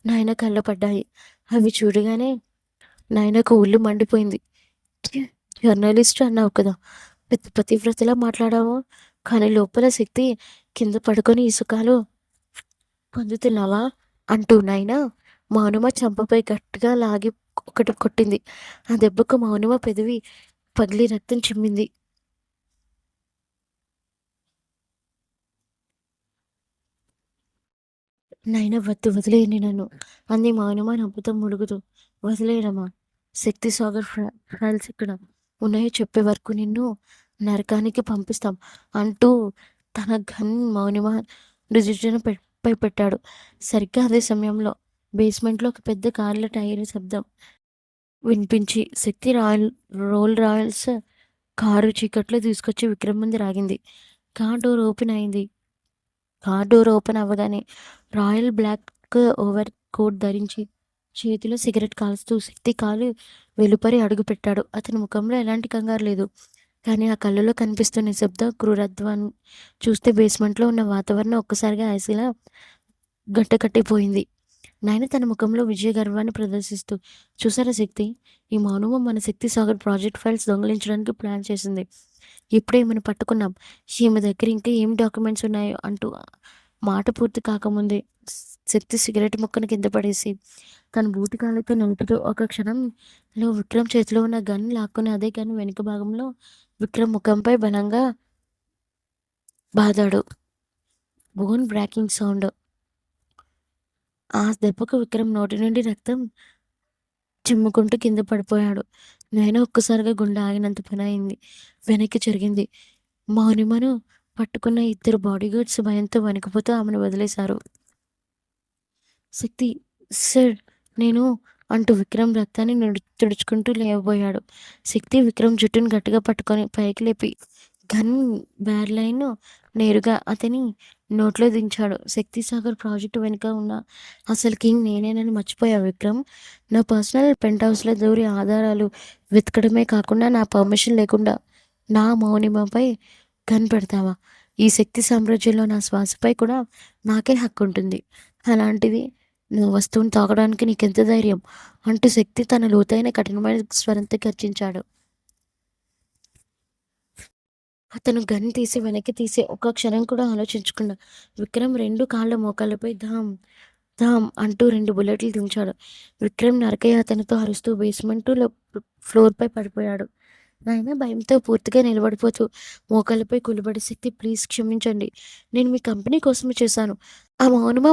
నయన కళ్ళ పడ్డాయి. అవి చూడగానే నయనకు ఒళ్ళు మండిపోయింది. ఛీ! జర్నలిస్ట్ అన్నావు కదా! పెద్ద పతివ్రతలా మాట్లాడావు. కానీ లోపల శక్తి కింద పడుకొని ఈ సుఖాలు పొందుతున్నావా? అంటూ నైనా మౌనిమ చెంపపై గట్టిగా లాగి ఒకటి కొట్టింది. ఆ దెబ్బకు మౌనిమ పెదవి పగిలి రక్తం చిమ్మింది. నైనా వద్దు వదిలేయండి నన్ను అంది మౌనిమ నవ్వుతో ములుగుతూ. వదిలేయడమా? శక్తి సాగర్ ఫైల్స్ ఇక్కడ ఉన్నాయో చెప్పే వరకు నిన్ను నరకానికి పంపిస్తాం అంటూ తన గన్ మౌనిమ రుజువున పై పెట్టాడు. సరిగ్గా అదే సమయంలో బేస్మెంట్లో ఒక పెద్ద కార్ల టైర్ శబ్దం వినిపించి శక్తి రోల్ రాయల్స్ కారు చీకట్లో తీసుకొచ్చి విక్రమ్ ముందు రాగింది. కార్ డోర్ ఓపెన్ అయింది. కార్ డోర్ ఓపెన్ అవ్వగానే రాయల్ బ్లాక్ ఓవర్ కోట్ ధరించి చేతిలో సిగరెట్ కాల్స్తూ శక్తి కాలు వెలుపరి అడుగుపెట్టాడు. అతని ముఖంలో ఎలాంటి కంగారు లేదు. కానీ ఆ కళ్ళలో కనిపిస్తున్న నిశ్శబ్ద క్రూరత్వాన్ని చూస్తే బేస్మెంట్లో ఉన్న వాతావరణం ఒక్కసారిగా ఐసీలా గట్టకట్టిపోయింది. నాయన తన ముఖంలో విజయ గర్వాన్ని ప్రదర్శిస్తూ, "చూసారా శక్తి, ఈ మౌనము మన శక్తి సాగర్ ప్రాజెక్ట్ ఫైల్స్ దొంగిలించడానికి ప్లాన్ చేసింది. ఇప్పుడే ఈమెను పట్టుకున్నాం. ఈమె దగ్గర ఇంకా ఏం డాక్యుమెంట్స్ ఉన్నాయో" అంటూ మాట పూర్తి కాకముందే శక్తి సిగరెట్ ముక్కను కింద పడేసి తన బూటి కాళ్ళతో నలుపుతూ ఒక క్షణంలో విక్రమ్ చేతిలో ఉన్న గన్ లాక్కొని అదే గన్ వెనుక భాగంలో విక్రమ్ ముఖంపై బలంగా బాదాడు. Bone breaking sound. ఆ దెబ్బకు విక్రమ్ నోటి నుండి రక్తం చిమ్ముకుంటూ కింద పడిపోయాడు. నేను ఒక్కసారిగా గుండె ఆగినంత పనయింది. వెనక్కి జరిగింది. మౌనిమను పట్టుకున్న ఇద్దరు బాడీగార్డ్స్ భయంతో వణికిపోతూ ఆమెను వదిలేశారు. శక్తి సార్ నేను అంటూ విక్రమ్ రక్తాన్ని తుడుచుకుంటూ లేవబోయాడు. శక్తి విక్రమ్ జుట్టును గట్టిగా పట్టుకొని పైకి లేపి గన్ బ్యార్లైన్ నేరుగా అతని నోట్లో దించాడు. శక్తి సాగర్ ప్రాజెక్టు వెనుక ఉన్న అసలు కింగ్ నేనేనని మర్చిపోయావు విక్రమ్. నా పర్సనల్ పెంట్ హౌస్లో దూరి ఆధారాలు వెతకడమే కాకుండా నా పర్మిషన్ లేకుండా నా మౌనిమపై గన్ పెడతావా? ఈ శక్తి సామ్రాజ్యంలో నా శ్వాసపై కూడా నాకే హక్కు ఉంటుంది. అలాంటిది నువ్వు వస్తువుని తాకడానికి నీకెంత ధైర్యం? అంటూ శక్తి తన లోతైన కఠినమైన స్వరంతో గర్జించాడు. అతను గన్ తీసి వెనక్కి తీసి ఒక్క క్షణం కూడా ఆలోచించకుండా విక్రమ్ 2 కాళ్ళ మోకాళ్ళపై ధామ్ ధామ్ అంటూ 2 బుల్లెట్లు దించాడు. విక్రమ్ నరకయాతనతో అరుస్తూ బేస్మెంటులో ఫ్లోర్‌పై పడిపోయాడు. నాయన భయంతో పూర్తిగా నిలబడిపోతూ మోకాళ్ళపై కూలబడి శక్తి ప్లీజ్ క్షమించండి. నేను మీ కంపెనీ కోసమే చేశాను. ఆ మౌనమ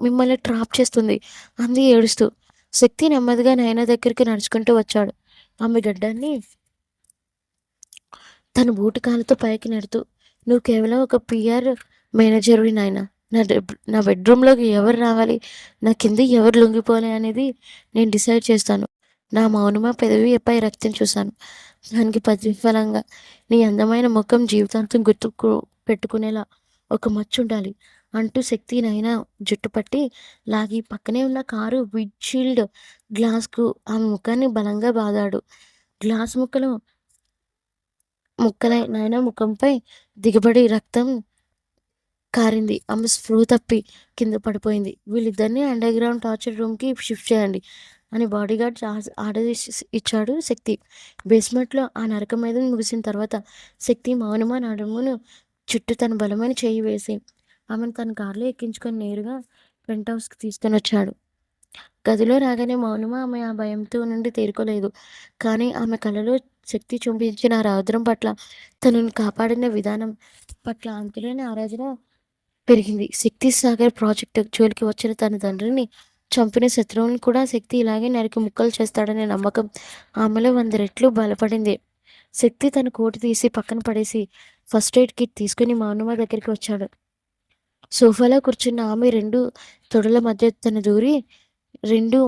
మిమ్మల్ని ట్రాప్ చేస్తుంది అంది ఏడుస్తూ. శక్తి నెమ్మదిగా నయన దగ్గరికి నడుచుకుంటూ వచ్చాడు. ఆమె గడ్డాన్ని తన బూటు కాలుతో పైకి నెడుతూ, "నువ్వు కేవలం ఒక పీఆర్ మేనేజర్‌వి నాయనా. నా బెడ్‌రూమ్‌లోకి ఎవరు రావాలి, నా కింద ఎవరు లొంగిపోవాలి అనేది నేను డిసైడ్ చేస్తాను." నా మౌనమ పెదవిపై రక్తం చూశాను. దానికి ప్రతిఫలంగా నీ అందమైన ముఖం జీవితాంతం పెట్టుకునేలా ఒక మచ్చుండాలి అంటూ శక్తి నైనా జుట్టు పట్టి లాగి పక్కనే ఉన్న కారు విండ్‌షీల్డ్ గ్లాస్‌కు ఆమె ముఖాన్ని బలంగా బాదాడు. గ్లాస్ ముక్కలు ముక్కలై నాయన ముఖంపై దిగబడి రక్తం కారింది. ఆమె స్పృహ తప్పి కింద పడిపోయింది. వీళ్ళిద్దరిని అండర్ గ్రౌండ్ టార్చర్ రూమ్‌కి షిఫ్ట్ చేయండి అని బాడీగార్డ్ ఆర్డర్ ఇచ్చాడు శక్తి. బేస్‌మెంట్‌లో ఆ నరకమేధం ముగిసిన తర్వాత శక్తి మౌనమ నడుమును చుట్టూ తన బలమైన చెయ్యి వేసి ఆమెను తన కారులో ఎక్కించుకొని నేరుగా పెంట్ హౌస్‌కి తీసుకొనొచ్చాడు. గదిలో రాగానే మౌనమ ఆమె ఆ భయంతో నుండి తేరుకోలేదు. కానీ ఆమె కలలో శక్తి చూపించిన ఆ రౌద్రం పట్ల, తనను కాపాడిన విధానం పట్ల అంతులేని ఆరాధన పెరిగింది. శక్తి సాగర్ ప్రాజెక్టు జోలికి వచ్చిన తన తండ్రిని చంపిన శత్రువులను కూడా శక్తి ఇలాగే నరికి ముక్కలు చేస్తాడనే నమ్మకం ఆమెలో 100 రెట్లు బలపడింది. శక్తి తన కోటు తీసి పక్కన పడేసి ఫస్ట్ ఎయిడ్ కిట్ తీసుకుని మౌనమ్మ దగ్గరికి వచ్చాడు. సోఫాలో కూర్చున్న ఆమె 2 తొడల మధ్య తన దూరి 2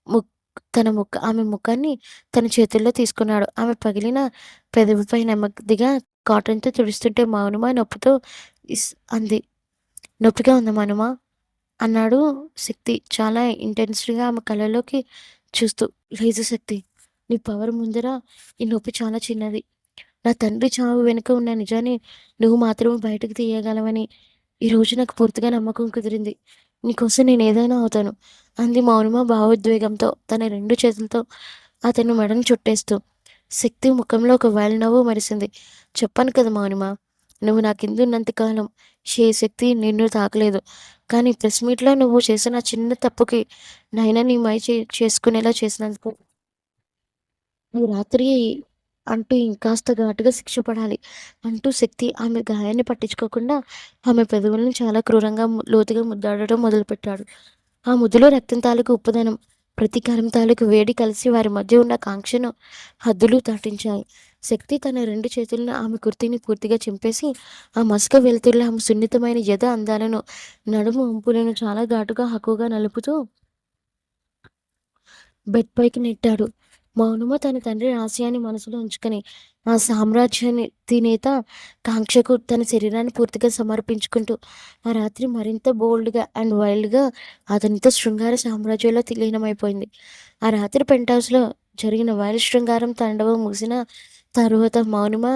ముక్ ఆమె ముఖాన్ని తన చేతుల్లో తీసుకున్నాడు. ఆమె పగిలిన పెదవిపై నెమ్మదిగా కాటన్‌తో తుడుస్తుంటే మౌనమ్మ నొప్పితో అంది. "నొప్పిగా ఉందా మౌనమ్మ?" అన్నాడు శక్తి చాలా ఇంటెన్స్డ్‌గా ఆమె కళ్ళలోకి చూస్తూ. "లేదు శక్తి. నీ పవర్ ముందర ఈ నొప్పి చాలా చిన్నది. నా తండ్రి చావు వెనుక ఉన్న నిజాన్ని నువ్వు మాత్రమే బయటకు తీయగలవని ఈరోజు నాకు పూర్తిగా నమ్మకం కుదిరింది. నీకోసం నేనేదైనా అవుతాను" అంది మౌనమ్మ భావోద్వేగంతో తన 2 చేతులతో అతని మెడను చుట్టేస్తూ. శక్తి ముఖంలో ఒక నవ్వు మెరిసింది. "చెప్పాను కదా మౌనమ్మ, నువ్వు నా కిందున్నంత కాలం ఏ శక్తి నిన్ను తాకలేదు. కానీ ప్రెస్ మీట్‌లో నువ్వు చేసిన చిన్న తప్పుకి నైనా నీ చేసుకునేలా చేసినందుకు ఈ రాత్రి అంటూ ఇంకాస్త ఘాటుగా శిక్ష పడాలి" అంటూ శక్తి ఆమె గాయాన్ని పట్టించుకోకుండా ఆమె పెదవులను చాలా క్రూరంగా లోతుగా ముద్దాడటం మొదలుపెట్టాడు. ఆ ముద్దులో రక్తం తాలూకు ఉప్పుదనం, ప్రతీకారం తాలూకు వేడి కలిసి వారి మధ్య ఉన్న కాంక్షను హద్దులు దాటించాయి. శక్తి తన 2 చేతులను ఆమె కుర్తీని పూర్తిగా చింపేసి ఆ మసక వెలుతురులో ఆమె సున్నితమైన ఎద అందాలను, నడుము వంపులను చాలా ఘాటుగా హక్కుగా నలుపుతూ బెడ్ పైకి నెట్టాడు. మౌనమ తన తండ్రి ఆశయాన్ని మనసులో ఉంచుకొని ఆ సామ్రాజ్యాన్ని తినేత కాంక్షకు తన శరీరాన్ని పూర్తిగా సమర్పించుకుంటూ ఆ రాత్రి మరింత బోల్డ్‌గా అండ్ వైల్డ్‌గా అతనితో శృంగార సామ్రాజ్యంలో లీనమైపోయింది. ఆ రాత్రి పెంట్ హౌస్‌లో జరిగిన వైల్డ్ శృంగారం తాండవం ముగిసిన తరువాత మౌనమ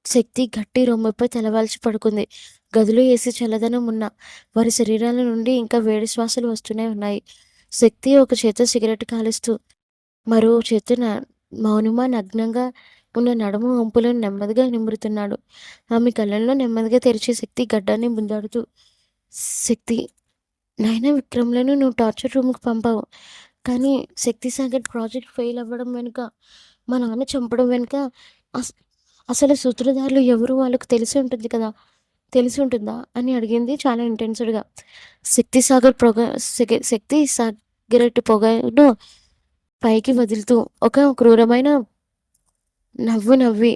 శక్తి గట్టి రొమ్ముపై తలవాల్చి పడుకుంది. గదిలో ఏసీ చల్లదనం ఉన్న వారి శరీరాల నుండి ఇంకా వేడి శ్వాసలు వస్తూనే ఉన్నాయి. శక్తి ఒక చేత్తో సిగరెట్ కాలుస్తూ మరో చేతున మౌనమ నగ్నంగా ఉన్న నడుము వంపులను నెమ్మదిగా నిమురుతున్నాడు. ఆమె కళ్ళల్లో నెమ్మదిగా తెరిచే శక్తి గడ్డాన్ని ముందాడుతూ, "శక్తి, నాయనా విక్రమ్‌లను నువ్వు టార్చర్ రూమ్‌కి పంపావు. కానీ శక్తిసాగర్ ప్రాజెక్ట్ ఫెయిల్ అవ్వడం వెనుక, మా నాన్న చంపడం వెనుక అస్ అసలు సూత్రధారులు ఎవరు వాళ్ళకు తెలిసి ఉంటుంది కదా! తెలిసి ఉంటుందా?" అని అడిగింది చాలా ఇంటెన్స్డ్‌గా. శక్తి సిగరెట్ పొగను పైకి వదులుతూ ఒక క్రూరమైన నవ్వు నవ్వి,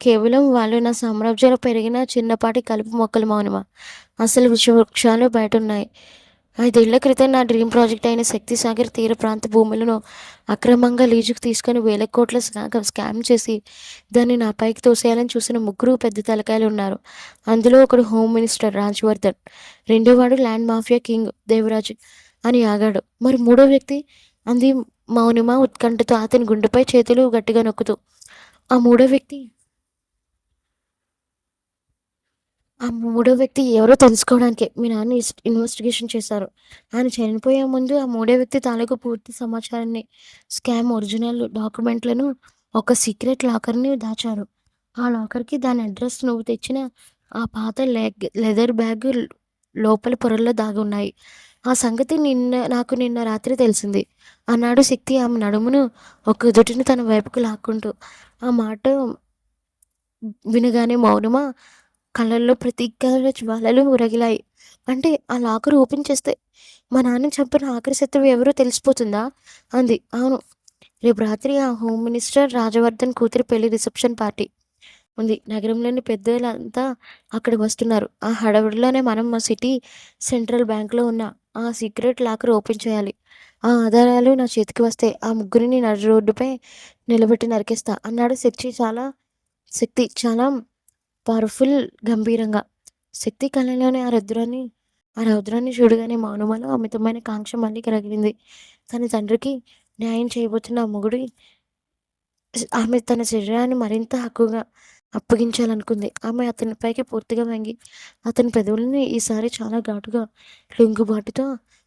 "కేవలం వాళ్ళు నా సామ్రాజ్యంలో పెరిగిన చిన్నపాటి కలుపు మొక్కలు మౌనమా. అసలు విషవృక్షాలు బయటున్నాయి. 5 ఏళ్ల క్రితం నా డ్రీమ్ ప్రాజెక్ట్ అయిన శక్తిసాగర్ తీర ప్రాంత భూములను అక్రమంగా లీజుకు తీసుకొని వేల కోట్ల స్కామ్ చేసి దాన్ని నా పైకి తోసేయాలని చూసిన 3 పెద్ద తలకాయలున్నారు. అందులో ఒకడు హోమ్ మినిస్టర్ రాజ్‌వర్ధన్. రెండోవాడు ల్యాండ్ మాఫియా కింగ్ దేవరాజ్" అని ఆగాడు. "మరి మూడో వ్యక్తి?" అంది మౌనిమ ఉత్కంఠతో అతని గుండెపై చేతులు గట్టిగా నొక్కుతూ. ఆ మూడో వ్యక్తి ఆ మూడో వ్యక్తి ఎవరో తెలుసుకోవడానికే మీ నాన్న ఇన్వెస్టిగేషన్ చేశారు. ఆయన చనిపోయే ముందు ఆ మూడో వ్యక్తి తాలూకు పూర్తి సమాచారాన్ని, స్కామ్ ఒరిజినల్ డాక్యుమెంట్లను ఒక సీక్రెట్ లాకర్‌ని దాచారు. ఆ లాకర్‌కి దాని అడ్రస్ నువ్వు తెచ్చిన ఆ పాత లెదర్ బ్యాగ్ లోపల పొరల్లో దాగున్నాయి. ఆ సంగతి నాకు నిన్న రాత్రి తెలిసింది అన్నాడు శక్తి ఆమె నడుమును ఒక దుటిని తన వైపుకు లాక్కుంటూ. ఆ మాట వినగానే మౌనమ కళ్ళల్లో ప్రతీకార జ్వాలలు రగిలాయి. "అంటే ఆ లాకర్ ఓపెన్ చేస్తే మా నాన్నని చంపిన ఆఖరి శత్రువు ఎవరో తెలిసిపోతుందా?" అంది. "అవును. రేపు రాత్రి ఆ హోమ్ మినిస్టర్ రాజవర్ధన్ కూతురి పెళ్లి రిసెప్షన్ పార్టీ ఉంది. నగరంలోని పెద్దలంతా అక్కడికి వస్తున్నారు. ఆ హడావుడిలోనే మనం మా సిటీ సెంట్రల్ బ్యాంక్‌లో ఉన్న ఆ సీక్రెట్ లాకర్ ఓపెన్ చేయాలి. ఆ ఆధారాలు నా చేతికి వస్తే ఆ ముగ్గురిని నడి రోడ్డుపై నిలబెట్టి నరికేస్తా" అన్నాడు శక్తి చాలా పవర్‌ఫుల్ గంభీరంగా. శక్తి కళ్ళలోని ఆ రౌద్రాన్ని చూడగానే మౌనమలో అమితమైన కాంక్ష మళ్ళీ రగిలింది. తన తండ్రికి న్యాయం చేయబోతున్న ఆ మొగుడి ఆమె తన శరీరాన్ని మరింత హక్కుగా అప్పగించాలనుకుంది. ఆమె అతనిపైకి పూర్తిగా వంగి, అతని పెదవులని ఈసారి చాలా ఘాటుగా, లొంగుబాటుతో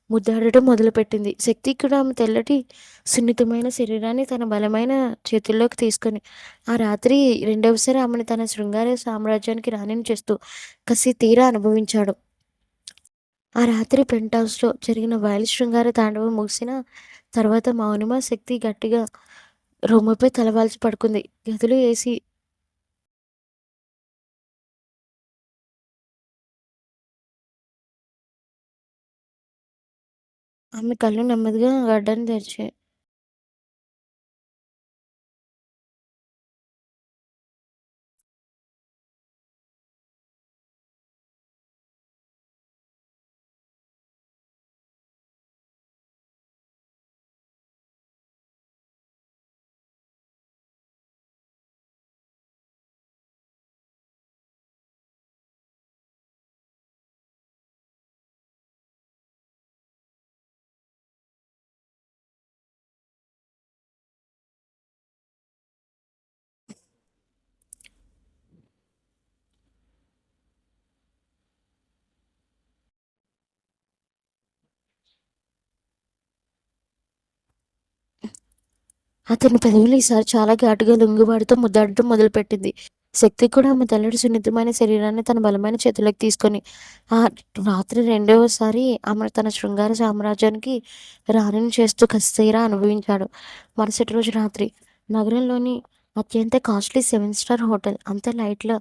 ముద్దాడటం మొదలుపెట్టింది. శక్తి కూడా ఆమె తెల్లటి, సున్నితమైన శరీరాన్ని తన బలమైన చేతుల్లోకి తీసుకొని, ఆ రాత్రి రెండవసారి ఆమెను తన శృంగార సామ్రాజ్యానికి రాణిని చేస్తూ కసి తీరా అనుభవించాడు. ఆ రాత్రి పెంట్ హౌస్‌లో జరిగిన వైల్డ్ శృంగార తాండవం ముగిసిన తర్వాత మౌనిమ శక్తి గట్టిగా రొమ్ముపై తలవాల్చి పడుకుంది. గదిలో ఏసీ ఆమె కళ్ళు నెమ్మదిగా గడ్డని తెరిచాయి. అతని పెదవులు ఈసారి చాలా ఘాటుగా లొంగిబాటుతో ముద్దాడటం మొదలుపెట్టింది. శక్తి కూడా ఆమె తెల్లటి సున్నితమైన శరీరాన్ని తన బలమైన చేతుల్లోకి తీసుకొని, ఆ రాత్రి రెండవసారి ఆమెను తన శృంగార సామ్రాజ్యానికి రాణిని చేస్తూ కస్తీరా అనుభవించాడు. మరుసటి రోజు రాత్రి నగరంలోని అత్యంత కాస్ట్లీ 7 స్టార్ హోటల్ అంతా లైట్ల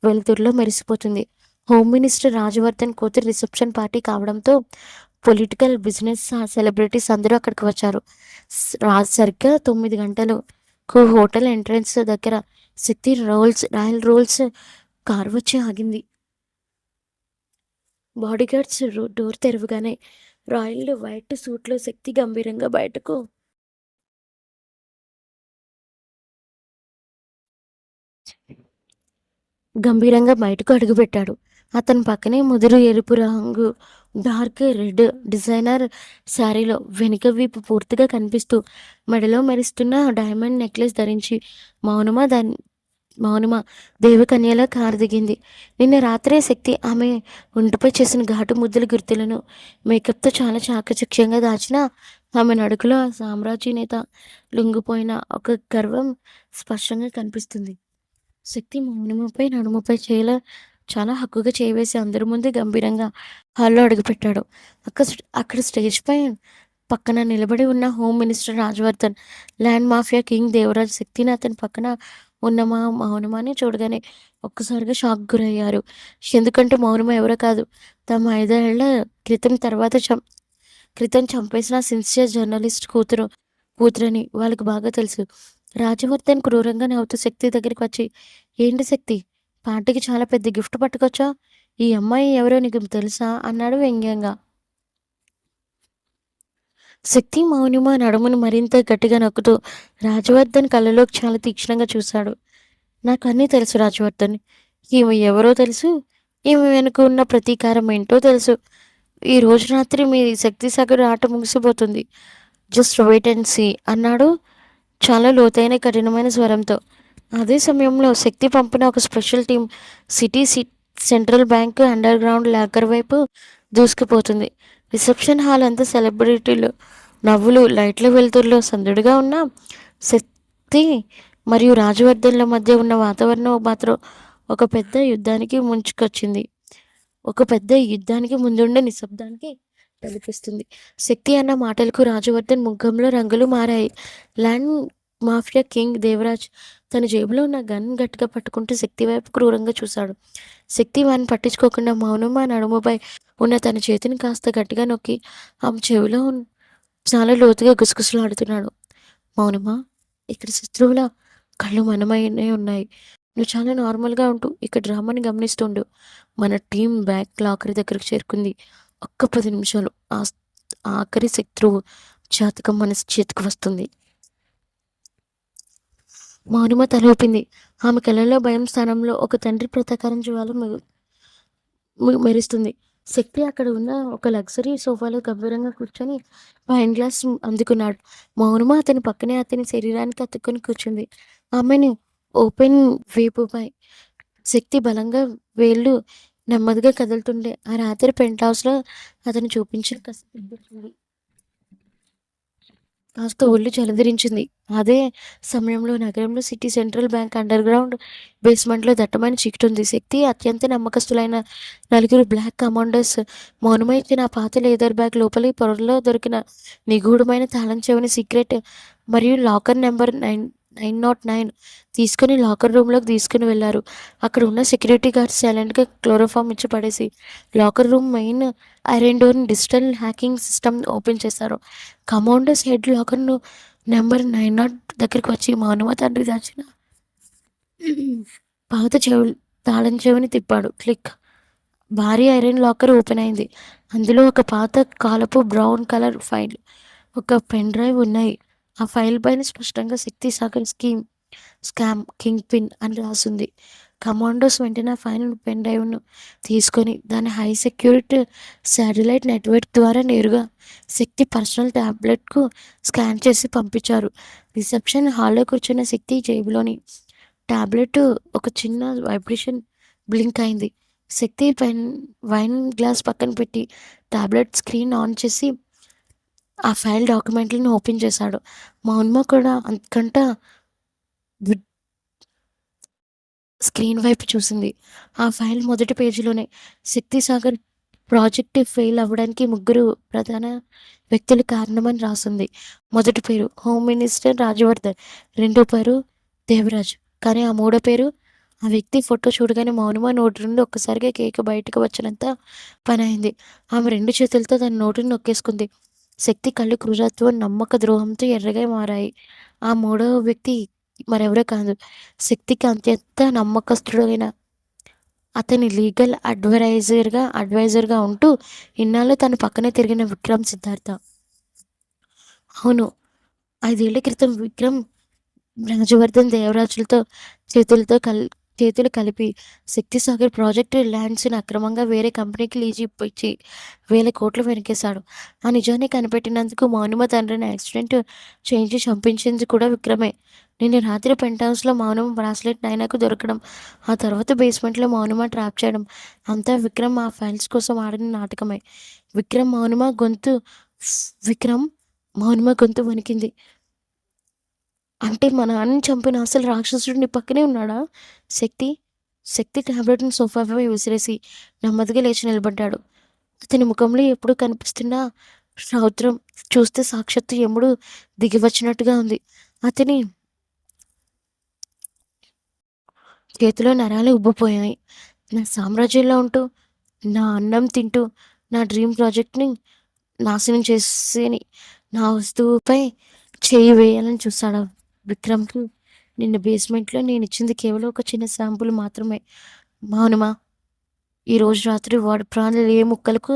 వెలుతురులో మెరిసిపోతుంది. హోమ్ మినిస్టర్ రాజవర్ధన్ కూతురి రిసెప్షన్ పార్టీ కావడంతో పొలిటికల్, బిజినెస్ సెలబ్రిటీస్ అందరూ అక్కడికి వచ్చారు. సరిగ్గా 9 గంటలకు హోటల్ ఎంట్రన్స్ దగ్గర శక్తి రాయల్ రోల్స్ కారు వచ్చి ఆగింది. బాడీగార్డ్స్ డోర్ తెరవగానే రాయల్ వైట్ సూట్లో శక్తి గంభీరంగా బయటకు అడుగుపెట్టాడు. అతని పక్కనే ముదురు ఎరుపు రంగు డార్క్ రెడ్ డిజైనర్ శారీలో వెనుక వీపు పూర్తిగా కనిపిస్తూ మెడలో మెరుస్తున్న డైమండ్ నెక్లెస్ ధరించి మౌనమ దాని మౌనమ దేవకన్యలా కారు దిగింది. నిన్న రాత్రే శక్తి ఆమె ఒంటిపై చేసిన ఘాటు ముద్దుల గుర్తులను మేకప్తో చాలా చాకచక్యంగా దాచిన ఆమె నడుకులో ఆ సామ్రాజ్యనేత లొంగిపోయిన ఒక గర్వం స్పష్టంగా కనిపిస్తుంది. శక్తి మౌనముపై నడుముపై చాలా హక్కుగా చేయి వేసి అందరి ముందు గంభీరంగా హాల్లో అడుగుపెట్టాడు. అక్కడ స్టేజ్‌పై పక్కన నిలబడి ఉన్న home minister Rajavardhan, land mafia king Devaraj శక్తిని అతని పక్కన ఉన్న మౌనమాని చూడగానే ఒక్కసారిగా షాక్‌కి గురయ్యారు. ఎందుకంటే మౌనమ ఎవరో కాదు, తమ 5 ఏళ్ల క్రితం తర్వాత క్రితం చంపేసిన సిన్సియర్ జర్నలిస్ట్ కూతురని వాళ్ళకి బాగా తెలుసు. రాజవర్ధన్ క్రూరంగా నవ్వుతూ శక్తి దగ్గరికి వచ్చి, "ఏంటి శక్తి, పార్టీకి చాలా పెద్ద గిఫ్ట్ పట్టుకొచ్చావు. ఈ అమ్మాయి ఎవరో నీకు తెలుసా?" అన్నాడు వ్యంగ్యంగా. శక్తి మౌనిమ నడుమును మరింత గట్టిగా నొక్కుతూ రాజవర్ధన్ కళ్ళలోకి చాలా తీక్షణంగా చూశాడు. "నాకు అన్నీ తెలుసు రాజవర్ధన్. ఈమె ఎవరో తెలుసు. ఈమె వెనుక ఉన్న ప్రతీకారం ఏంటో తెలుసు. ఈ రోజు రాత్రి మీ శక్తి సాగర్ ఆట ముగిసిపోతుంది. జస్ట్ వెయిట్ అండ్ సీ" అన్నాడు చాలా లోతైన కఠినమైన స్వరంతో. అదే సమయంలో శక్తి పంపిన ఒక special team city central bank under ground locker వైపు దూసుకుపోతుంది. రిసెప్షన్ హాల్ అంతా సెలబ్రిటీలు నవ్వులు, లైట్ల వెలుతురులో సందడిగా ఉన్న శక్తి మరియు రాజవర్ధన్ల మధ్య ఉన్న వాతావరణం మాత్రం ఒక పెద్ద యుద్ధానికి ముంచుకొచ్చింది. ఒక పెద్ద యుద్ధానికి ముందుండే నిశ్శబ్దానికి కనిపిస్తుంది. శక్తి అన్న మాటలకు రాజవర్ధన్ ముఖంలో రంగులు మారాయి. ల్యాండ్ మాఫియా కింగ్ దేవరాజ్ తన జేబులో ఉన్న గన్ గట్టిగా పట్టుకుంటూ శక్తి వైపు క్రూరంగా చూశాడు. శక్తి వారిని పట్టించుకోకుండా మౌనమా నడుముపై ఉన్న తన చేతిని కాస్త గట్టిగా నొక్కి ఆమె చెవిలో చాలా లోతుగా గుసగుసలాడుతున్నాడు. "మౌనమా, ఇక్కడ శత్రువుల కళ్ళు మనమైనే ఉన్నాయి. నువ్వు చాలా నార్మల్గా ఉంటూ ఇక్కడ డ్రామాని గమనిస్తుండు. మన టీం బ్యాక్ లాకర్ దగ్గరకు చేరుకుంది. ఒక్క 10 నిమిషాలు ఆఖరి శత్రువు జాతకం మన చేతికి వస్తుంది." మౌనిమ తల ఊపింది. ఆమె కళ్ళలో భయం స్థానంలో ఒక తండ్రి ప్రతీకారం జ్వాల మెరుస్తుంది. శక్తి అక్కడ ఉన్న ఒక లగ్జరీ సోఫాలో గంభీరంగా కూర్చొని వైన్ గ్లాస్ అందుకున్నాడు. మౌనిమ అతని పక్కనే అతని శరీరానికి అతుక్కొని కూర్చుంది. ఆమెను ఓపెన్ వీపుపై శక్తి బలంగా వేళ్ళు నెమ్మదిగా కదులుతుండే. ఆ రాత్రి పెంట్ హౌస్‌లో అతను చూపించిన కసిపిచ్చింది. కాస్త ఒళ్ళు జలధరించింది. అదే సమయంలో నగరంలో సిటీ సెంట్రల్ బ్యాంక్ అండర్‌గ్రౌండ్ బేస్‌మెంట్‌లో దట్టమైన చీకటుంది. శక్తి అత్యంత నమ్మకస్తులైన నలుగురు బ్లాక్ కమాండర్స్ మౌనమై ఇచ్చిన ఆ పాత లెదర్ బ్యాగ్ లోపలి పొరలో దొరికిన నిగూఢమైన తాళం చెవిని సీక్రెట్ మరియు లాకర్ నంబర్ 909 తీసుకొని లాకర్ రూమ్‌లోకి తీసుకొని వెళ్లారు. అక్కడ ఉన్న సెక్యూరిటీ గార్డ్స్ సైలెంట్‌గా క్లోరోఫార్మ్ ఇచ్చి పడేసి లాకర్ రూమ్ మెయిన్ ఐరన్ డోర్‌ని డిజిటల్ హ్యాకింగ్ సిస్టమ్ ఓపెన్ చేశారు. కమాండర్స్ హెడ్ లాకర్‌ను నంబర్ 90 దగ్గరికి వచ్చి మా తండ్రి దాచిన పాత చెవులు తాళం చెవిని తిప్పాడు. క్లిక్. భారీ ఐరన్ లాకర్ ఓపెన్ అయింది. అందులో ఒక పాత కాలపు బ్రౌన్ కలర్ ఫైల్, ఒక పెన్ డ్రైవ్ ఉన్నాయి. ఆ ఫైల్ పైన స్పష్టంగా శక్తి సాగర్ స్కామ్ కింగ్ పిన్ అని రాసుంది. కమాండోస్ వెంటనే ఆ ఫైల్ పెన్ డ్రైవ్ను తీసుకొని దాన్ని హై సెక్యూరిటీ శాటిలైట్ నెట్వర్క్ ద్వారా నేరుగా శక్తి పర్సనల్ ట్యాబ్లెట్కు స్కాన్ చేసి పంపించారు. రిసెప్షన్ హాల్లో కూర్చున్న శక్తి జేబులోని టాబ్లెట్ ఒక చిన్న వైబ్రేషన్ బ్లింక్ అయింది. శక్తి వైన్ గ్లాస్ పక్కన పెట్టి టాబ్లెట్ స్క్రీన్ ఆన్ చేసి ఆ ఫైల్ డాక్యుమెంట్లను ఓపెన్ చేశాడు. మౌన్మ కూడా అంతకంట స్క్రీన్ వైపు చూసింది. ఆ ఫైల్ మొదటి పేజీలోనే శక్తి సాగర్ ప్రాజెక్ట్ ఫెయిల్ అవ్వడానికి ముగ్గురు ప్రధాన వ్యక్తులు కారణమని రాసుంది. మొదటి పేరు హోమ్ మినిస్టర్ రాజవర్ధన్, రెండో పేరు దేవరాజ్. కానీ ఆ మూడో పేరు ఆ వ్యక్తి ఫోటో చూడగానే మౌనమ నోటి నుండి ఒక్కసారిగా కేక బయటకు వచ్చినంత పనయింది. ఆమె రెండు చేతులతో తన నోటిని నొక్కేసుకుంది. శక్తి కళ్ళు క్రూరత్వం, నమ్మక ద్రోహంతో ఎర్రగా మారాయి. ఆ మూడవ వ్యక్తి మరెవరో కాదు, శక్తికి అత్యంత నమ్మకస్తుడైన అతని లీగల్ అడ్వైజర్గా ఉంటూ ఇన్నాళ్ళు తన పక్కనే తిరిగిన విక్రమ్ సిద్ధార్థ. అవును, 5 ఏళ్ల క్రితం విక్రమ్ రాజవర్ధన్ దేవరాజులతో చేతులతో చేతులు కలిపి శక్తి సాగర్ ప్రాజెక్టు ల్యాండ్స్ని అక్రమంగా వేరే కంపెనీకి లీజు ఇప్పించి వేల కోట్లు వెనకేశాడు. ఆ నిజాన్ని కనిపెట్టినందుకు మౌనిమ తండ్రిని యాక్సిడెంట్ చేయించి చంపించింది కూడా విక్రమే. నిన్న రాత్రి పెంట్ హౌస్లో మౌనిమ బ్రాస్లెట్ నైనాకు దొరకడం, ఆ తర్వాత బేస్మెంట్లో మౌనిమ ట్రాప్ చేయడం అంతా విక్రమ్ ఆ ఫైల్స్ కోసం ఆడిన నాటకమే. విక్రమ్ మౌనిమ గొంతు వణికింది. అంటే మా నాన్నని చంపిన అసలు రాక్షసుడు నీ పక్కనే ఉన్నాడా? శక్తి శక్తి టాబ్లెట్‌ని సోఫాపై విసిరేసి నెమ్మదిగా లేచి నిలబడ్డాడు. అతని ముఖంలో ఎప్పుడూ కనిపిస్తున్న రౌద్రం చూస్తే సాక్షాత్తు యముడు దిగివచ్చినట్టుగా ఉంది. అతని చేతిలో నరాలు ఉబ్బిపోయాయి. నా సామ్రాజ్యంలో ఉంటూ, నా అన్నం తింటూ, నా డ్రీమ్ ప్రాజెక్ట్‌ని నాశనం చేసేని నా వస్తువుపై చెయ్యి వేయాలని చూసాడా విక్రమ్‌కి? నిన్న బేస్మెంట్‌లో నేనిచ్చింది కేవలం ఒక చిన్న శాంపుల్ మాత్రమే. మౌనమా, ఈరోజు రాత్రి వాడి ప్రాణాలు ఏ ముక్కలకు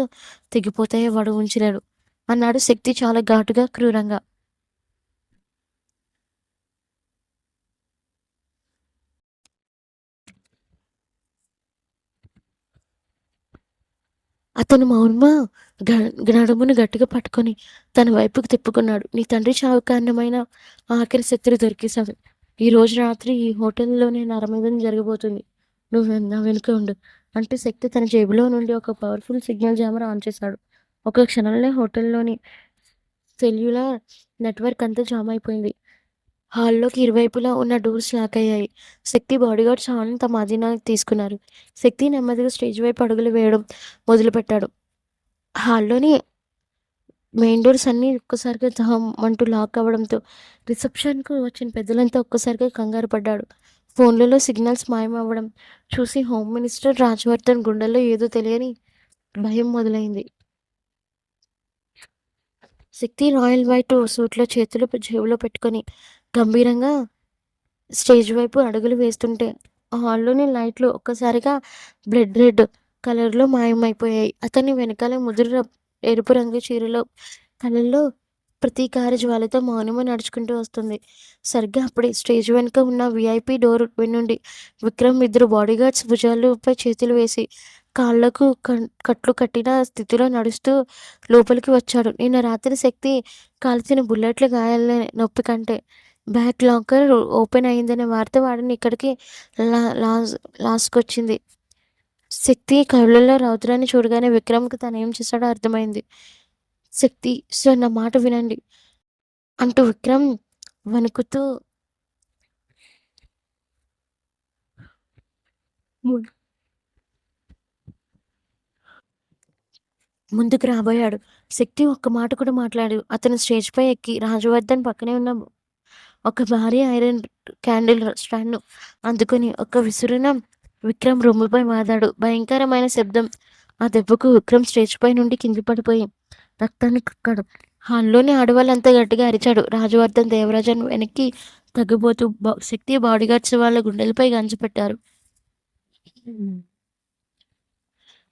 తెగిపోతాయో వాడు ఊహించలేడు అన్నాడు శక్తి చాలా ఘాటుగా, క్రూరంగా. అతను మౌనమ గ నడుమును గట్టిగా పట్టుకొని తన వైపుకు తిప్పుకున్నాడు. నీ తండ్రి చావుకు కారణమైన ఆఖరి శత్రువు దొరికేశావు. ఈరోజు రాత్రి ఈ హోటల్‌లోనే నరమేధం జరగబోతుంది. నువ్వు నా వెనుక ఉండు అంటూ శక్తి తన జేబులో నుండి ఒక పవర్‌ఫుల్ సిగ్నల్ జామర్ ఆన్ చేశాడు. ఒక క్షణంలో హోటల్‌లోని సెల్యులార్ నెట్వర్క్ అంతా జామ్ అయిపోయింది. హాల్లోకి ఇరువైపులా ఉన్న డోర్స్ లాక్ అయ్యాయి. శక్తి బాడీగార్డ్స్ హాల్‌ని తమ అధీనంలోకి తీసుకున్నారు. శక్తి నెమ్మదిగా స్టేజ్ వైపు అడుగులు వేయడం మొదలుపెట్టాడు. హాల్లోని మెయిన్ డోర్స్ అన్నీ ఒక్కసారిగా అంటూ లాక్ అవ్వడంతో రిసెప్షన్‌కు వచ్చిన పెద్దలంతా ఒక్కసారిగా కంగారు పడ్డాడు. ఫోన్లలో సిగ్నల్స్ మాయమవ్వడం చూసి హోమ్ మినిస్టర్ రాజవర్ధన్ గుండెల్లో ఏదో తెలియని భయం మొదలైంది. శక్తి రాయల్ వైట్ సూట్‌లో చేతులు జేబులో పెట్టుకొని గంభీరంగా స్టేజ్ వైపు అడుగులు వేస్తుంటే ఆ హాల్లోని లైట్లు ఒక్కసారిగా బ్లడ్ రెడ్ కలర్‌లో మాయమైపోయాయి. అతని వెనకాల ఎరుపు రంగు చీరలో కళ్ళల్లో ప్రతీకార జ్వాలతో మౌనమ నడుచుకుంటూ వస్తుంది. సరిగ్గా అప్పుడే స్టేజ్ వెనుక ఉన్న వీఐపీ డోర్ నుండి విక్రమ్ ఇద్దరు బాడీగార్డ్స్ భుజాలపై చేతులు వేసి కాళ్ళకు కట్లు కట్టిన స్థితిలో నడుస్తూ లోపలికి వచ్చాడు. నిన్న రాత్రి శక్తి కాల్చిన బుల్లెట్ల గాయాల నొప్పి కంటే బ్యాక్ లాకర్ ఓపెన్ అయిందనే వార్త వాడిని ఇక్కడికి లా లాస్ లాస్కొచ్చింది. శక్తి కళ్ళల్లో రౌద్రాన్ని చూడగానే విక్రమ్‌కి తనేం చేశాడో అర్థమైంది. శక్తి, సార్ నా మాట వినండి అంటూ విక్రమ్ వణుకుతూ ము ముందుకు రాబోయాడు. శక్తి ఒక్క మాట కూడా మాట్లాడడు. అతను స్టేజ్‌పై ఎక్కి రాజవర్ధన్ పక్కనే ఉన్న ఒక భారీ ఐరన్ క్యాండిల్ స్టాండ్‌ను అందుకొని ఒక్క విసురున విక్రమ్ రొమ్ముపై బాదాడు. భయంకరమైన శబ్దం. ఆ దెబ్బకు విక్రమ్ స్టేజ్‌పై నుండి కింద పడిపోయి రక్తాన్ని కక్కాడు. హాల్లోని ఆడవాళ్ళంతా గట్టిగా అరిచాడు. రాజవర్ధన్, దేవరాజన్ వెనక్కి తగ్గిపోతూ శక్తి బాడీగార్డ్స్ వాళ్ళ గుండెలపై గంజి పెట్టారు.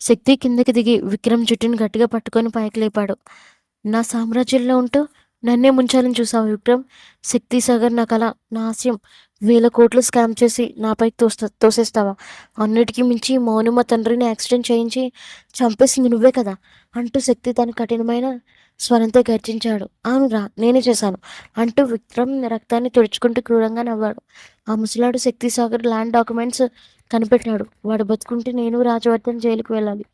శక్తి కిందకి దిగి విక్రమ్ జుట్టుని గట్టిగా పట్టుకొని పైకి లేపాడు. నా సామ్రాజ్యంలో ఉంటూ నన్నే ముంచాలని చూసావు విక్రమ్. శక్తి సాగర్ నా కల, నా ఆశయం. 1000 కోట్లు స్కామ్ చేసి నాపై తోసేస్తావా? అన్నిటికీ మించి మౌనిమ తండ్రిని యాక్సిడెంట్ చేయించి చంపేసింది నువ్వే కదా అంటూ శక్తి తన కఠినమైన స్వరంతో గర్జించాడు. అవునురా, నేనే చేశాను అంటూ విక్రమ్ రక్తాన్ని తుడుచుకుంటూ క్రూరంగా నవ్వాడు. ఆ ముసలాడు శక్తి సాగర్ ల్యాండ్ డాక్యుమెంట్స్ కనిపెట్టాడు. వాడు బతుకుంటే నేను రాజవర్ధన్ జైలుకి వెళ్ళాలి.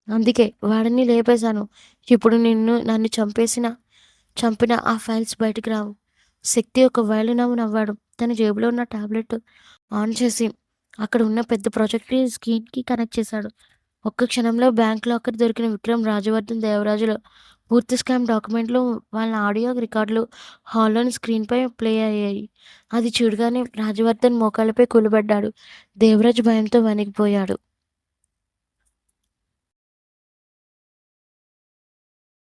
అందుకే వాడిని లేపేశాను. ఇప్పుడు నన్ను చంపిన ఆ ఫైల్స్ బయటికి రావు. శక్తి ఒక వేళనవ్వు నవ్వాడు. తన జేబులో ఉన్న టాబ్లెట్ ఆన్ చేసి అక్కడ ఉన్న పెద్ద ప్రొజెక్టర్ స్క్రీన్‌కి కనెక్ట్ చేశాడు. ఒక్క క్షణంలో బ్యాంక్ లాకర్ దొరికిన విక్రమ్, రాజవర్ధన్, దేవరాజుల పూర్తి స్కామ్ డాక్యుమెంట్లు, వాళ్ళ ఆడియో రికార్డులు హాల్లోని స్క్రీన్‌పై ప్లే అయ్యాయి. అది చూడగానే రాజవర్ధన్ మోకాళ్ళపై కూలబడ్డాడు. దేవరాజ్ భయంతో వణికిపోయాడు.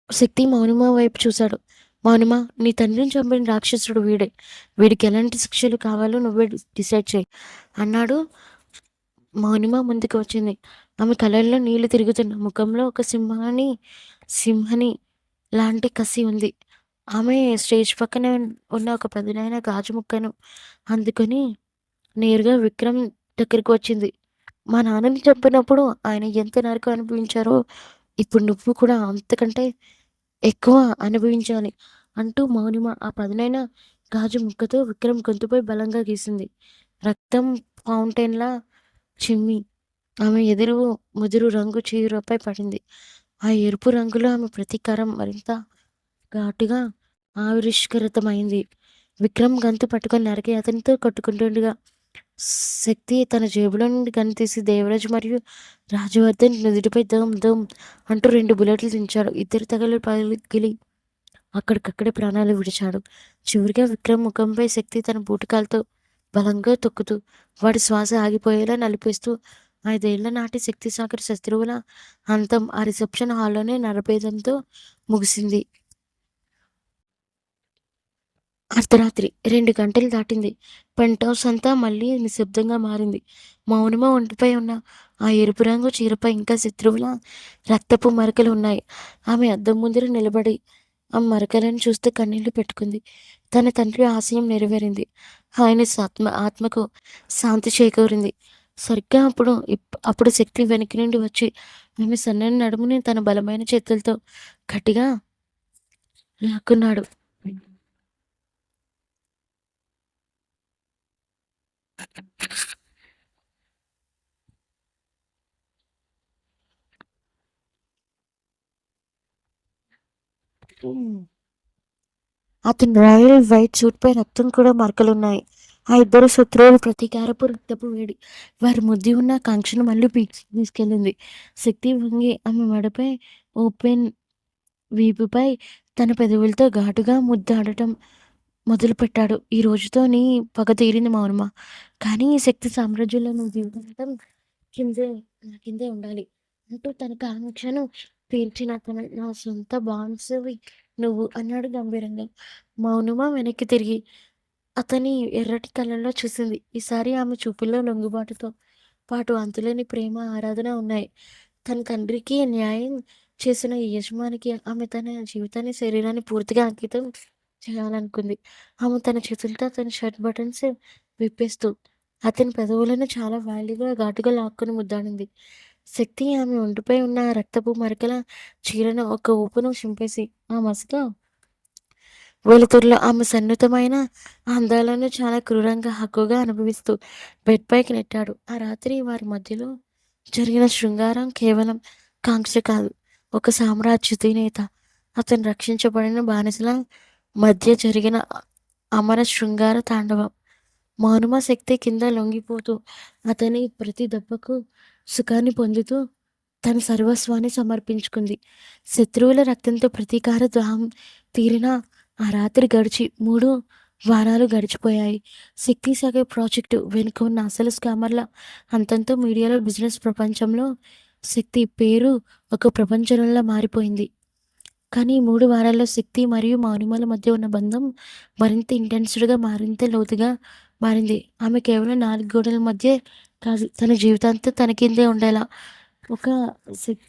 శక్తి మౌనిమ వైపు చూశాడు. మౌనిమ, నీ తండ్రిని చంపిన రాక్షసుడు వీడే. వీడికి ఎలాంటి శిక్షలు కావాలో నువ్వే డిసైడ్ చెయ్యి అన్నాడు. మౌనిమ ముందుకు వచ్చింది. ఆమె కళ్ళల్లో నీళ్లు తిరుగుతున్న ముఖంలో ఒక సింహని లాంటి కసి ఉంది. ఆమె స్టేజ్ పక్కనే ఉన్న ఒక పదునైన గాజు ముక్కను అందుకొని నేరుగా విక్రమ్ దగ్గరికి వచ్చింది. మా నాన్నని చంపినప్పుడు ఆయన ఎంత నరకం అనుభవించారో ఇప్పుడు నువ్వు కూడా అంతకంటే ఎక్కువ అనుభవించాలి అంటూ మౌనిమ ఆ పదునైన గాజు ముక్కతో విక్రమ్ గొంతుపై బలంగా గీసింది. రక్తం ఫౌంటైన్‌లా చిమ్మి ఆమె ముదురు రంగు చీరపై పడింది. ఆ ఎరుపు రంగులో ఆమె ప్రతీకారం మరింత ఘాటుగా ఆవిష్కృతమైంది. విక్రమ్ గొంతు పట్టుకొని నరికి అతనితో కొట్టుకుంటుండగా శక్తి తన జేబులో నుండి గన్ తీసి దేవరాజ్ మరియు రాజవర్ధన్ నుదుటిపై ధమ్ ధమ్ అంటూ 2 బుల్లెట్లు దించాడు. ఇద్దరు పగిలి అక్కడికక్కడే ప్రాణాలు విడిచాడు. చివరిగా విక్రమ్ ముఖంపై శక్తి తన బూటకాలతో బలంగా తొక్కుతూ వాడి శ్వాస ఆగిపోయేలా నలిపేస్తూ 5 ఏళ్ల నాటి శక్తిసాగర్ శత్రువుల అంతం ఆ రిసెప్షన్ హాల్లోనే నరభేదంతో ముగిసింది. అర్ధరాత్రి 2 గంటలు దాటింది. పెంట్ హౌస్ అంతా మళ్ళీ నిశ్శబ్దంగా మారింది. మౌనిమ ఒంటిపై ఉన్న ఆ ఎరుపు రంగు చీరపై ఇంకా శత్రువుల రక్తపు మరకలు ఉన్నాయి. ఆమె అద్దం ముందర నిలబడి ఆ మరకలను చూస్తూ కన్నీళ్లు పెట్టుకుంది. తన తండ్రి ఆశయం నెరవేరింది. ఆయన ఆత్మకు శాంతి చేకూరింది. సరిగ్గా అప్పుడు శక్తి వెనక్కి నుండి వచ్చి ఆమె సన్నని నడుముని తన బలమైన చేతులతో గట్టిగా లాక్కున్నాడు. అతని రాయల్ వైట్ సూట్‌పై రక్తం కూడా మరకలున్నాయి. ఆ ఇద్దరు శత్రువుల ప్రతీకారపు రక్తపు వేడి వారి ముద్ది ఉన్న కాంక్షను మళ్ళీ తీసుకెళ్ళింది. శక్తి వంగి ఆమె మెడపై ఓపెన్ వీపుపై తన పెదవులతో ఘాటుగా ముద్దాడటం మొదలుపెట్టాడు. ఈ రోజుతో నీ పగ తీరింది మౌనమా. కానీ ఈ శక్తి సామ్రాజ్యంలో నువ్వు జీవితాంతం కిందే నా కిందే ఉండాలి అంటూ తన కాంక్షను తీర్చిన నా సొంత బానిసవి నువ్వు అన్నాడు గంభీరంగా. మౌనమ వెనక్కి తిరిగి అతని ఎర్రటి కళ్ళల్లో చూసింది. ఈసారి ఆమె చూపుల్లో లొంగుబాటుతో పాటు అంతులేని ప్రేమ, ఆరాధన ఉన్నాయి. తన తండ్రికి న్యాయం చేసిన ఈ యజమానికి ఆమె తన జీవితాన్ని, శరీరాన్ని పూర్తిగా అంకితం చేయాలనుకుంది. ఆమె తన చేతులతో అతని షర్ట్ బటన్స్ విప్పేస్తూ అతని పెదవులను చాలా వాల్యూగా, ఘాటుగా లాక్కుని ముద్దాడింది. శక్తి ఆమె ఒంటిపై ఉన్న ఆ రక్తపు మరకల చీరను ఒక్క ఊపున చింపేసి ఆ మసక వెలుతురులో ఆమె సన్నిహితమైన అందాలను చాలా క్రూరంగా, హక్కుగా అనుభవిస్తూ బెడ్ పైకి నెట్టాడు. ఆ రాత్రి వారి మధ్యలో జరిగిన శృంగారం కేవలం కాంక్ష కాదు, ఒక సామ్రాజ్యాధినేత, అతను రక్షించబడిన బానిసల మధ్య జరిగిన అమర శృంగార తాండవం. మౌనమ శక్తి కింద లొంగిపోతూ, అతని ప్రతి దెబ్బకు సుఖాన్ని పొందుతూ తన సర్వస్వాన్ని సమర్పించుకుంది. శత్రువుల రక్తంతో ప్రతీకార దాహం తీరిన ఆ రాత్రి గడిచి 3 వారాలు గడిచిపోయాయి. శక్తి సాగర్ ప్రాజెక్టు వెనుక ఉన్న అసలు స్కామర్ల అంతంతో మీడియాలో, బిజినెస్ ప్రపంచంలో శక్తి పేరు ఒక ప్రపంచంలా మారిపోయింది. కానీ ఈ 3 వారాల్లో శక్తి మరియు మౌనిమల మధ్య ఉన్న బంధం మరింత ఇంటెన్స్డ్‌గా, మరింత లోతుగా మారింది. ఆమె కేవలం 4 గోడల మధ్య కాదు, తన జీవితాంతం తన కిందే ఉండేలా ఒక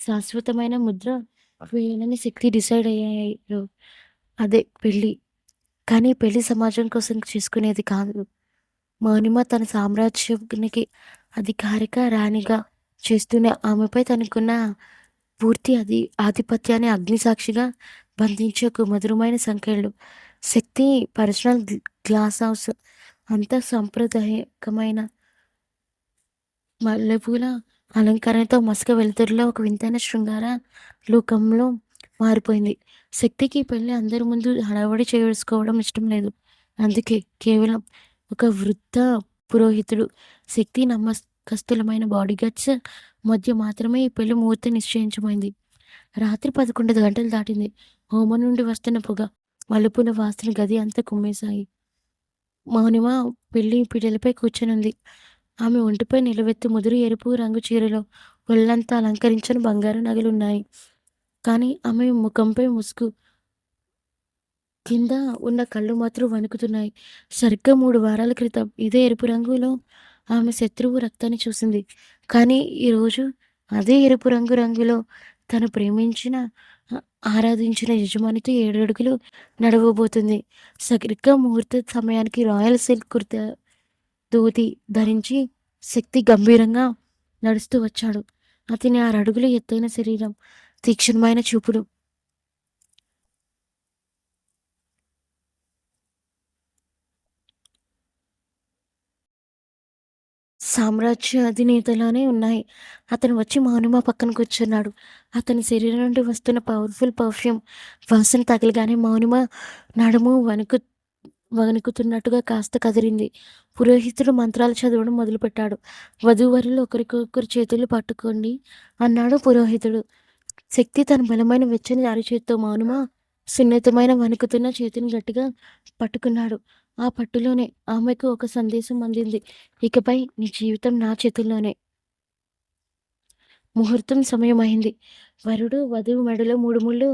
శాశ్వతమైన ముద్ర వేయాలని శక్తి డిసైడ్ అయ్యారు. అదే పెళ్లి. కానీ పెళ్లి సమాజం కోసం చేసుకునేది కాదు. మౌనిమ తన సామ్రాజ్యానికి అధికారిక రాణిగా చేస్తూనే ఆమెపై తనకున్న పూర్తి ఆధిపత్యాన్ని అగ్నిసాక్షిగా బంధించే ఒక మధురమైన సంకెళ్ళు. శక్తి పర్సనల్ గ్లాస్ హౌస్ అంతా సాంప్రదాయకమైన మల్లెపూల అలంకరణతో మసక వెలుతురులో ఒక వింతైన శృంగార లోకంలో మారిపోయింది. శక్తికి ఈ పెళ్లి అందరి ముందు హడావుడి చేసుకోవడం ఇష్టం లేదు. అందుకే కేవలం ఒక వృద్ధ పురోహితుడు, శక్తి నమ్మకస్తులమైన బాడీగార్డ్స్ మధ్య మాత్రమే ఈ పెళ్లి ముహూర్తం నిశ్చయించబడింది. రాత్రి 11 గంటలు దాటింది. హోమం నుండి వస్తున్న పొగ, మల్లెపూల వాసన గది అంతా కుమ్మేశాయి. మౌనిమ పెళ్లి పీటలపై కూర్చొనుంది. ఆమె ఒంటిపై నిలువెత్తు ముదురు ఎరుపు రంగు చీరలో ఒళ్లంతా అలంకరించిన బంగారు నగలున్నాయి. కానీ ఆమె ముఖంపై ముసుగు కింద ఉన్న కళ్ళు మాత్రం వణుకుతున్నాయి. సరిగ్గా 3 వారాల క్రితం ఇదే ఎరుపు రంగులో ఆమె శత్రువు రక్తాన్ని చూసింది. కానీ ఈరోజు అదే ఎరుపు రంగులో తను ప్రేమించిన, ఆరాధించిన యజమానితో 7 అడుగులు నడవబోతుంది. సరిగ్గా ముహూర్త సమయానికి రాయల్ సిల్క్ కుర్తా, ధోతి ధరించి శక్తి గంభీరంగా నడుస్తూ వచ్చాడు. అతని 6 అడుగుల ఎత్తైన శరీరం, తీక్షణమైన చూపులు, సామ్రాజ్య అధినేతలానే ఉన్నాయి. అతను వచ్చి మౌనిమ పక్కన కూర్చున్నాడు. అతని శరీరం నుండి వస్తున్న పవర్ఫుల్ పర్ఫ్యూమ్ వాసన తగలగానే మౌనిమ నడుము వణుకుతున్నట్టుగా కాస్త కదిలింది. పురోహితుడు మంత్రాలు చదవడం మొదలుపెట్టాడు. వధూవరులు ఒకరికొకరు చేతులు పట్టుకోండి అన్నాడు పురోహితుడు. శక్తి తన బలమైన వెచ్చని అరచేతితో మౌనిమ సున్నితమైన వణుకుతున్న చేతిని గట్టిగా పట్టుకున్నాడు. ఆ పట్టులోనే ఆమెకు ఒక సందేశం అందింది. ఇకపై నీ జీవితం నా చేతుల్లోనే. ముహూర్తం సమయమైంది. వరుడు వధువు మెడలో 3 ముళ్ళు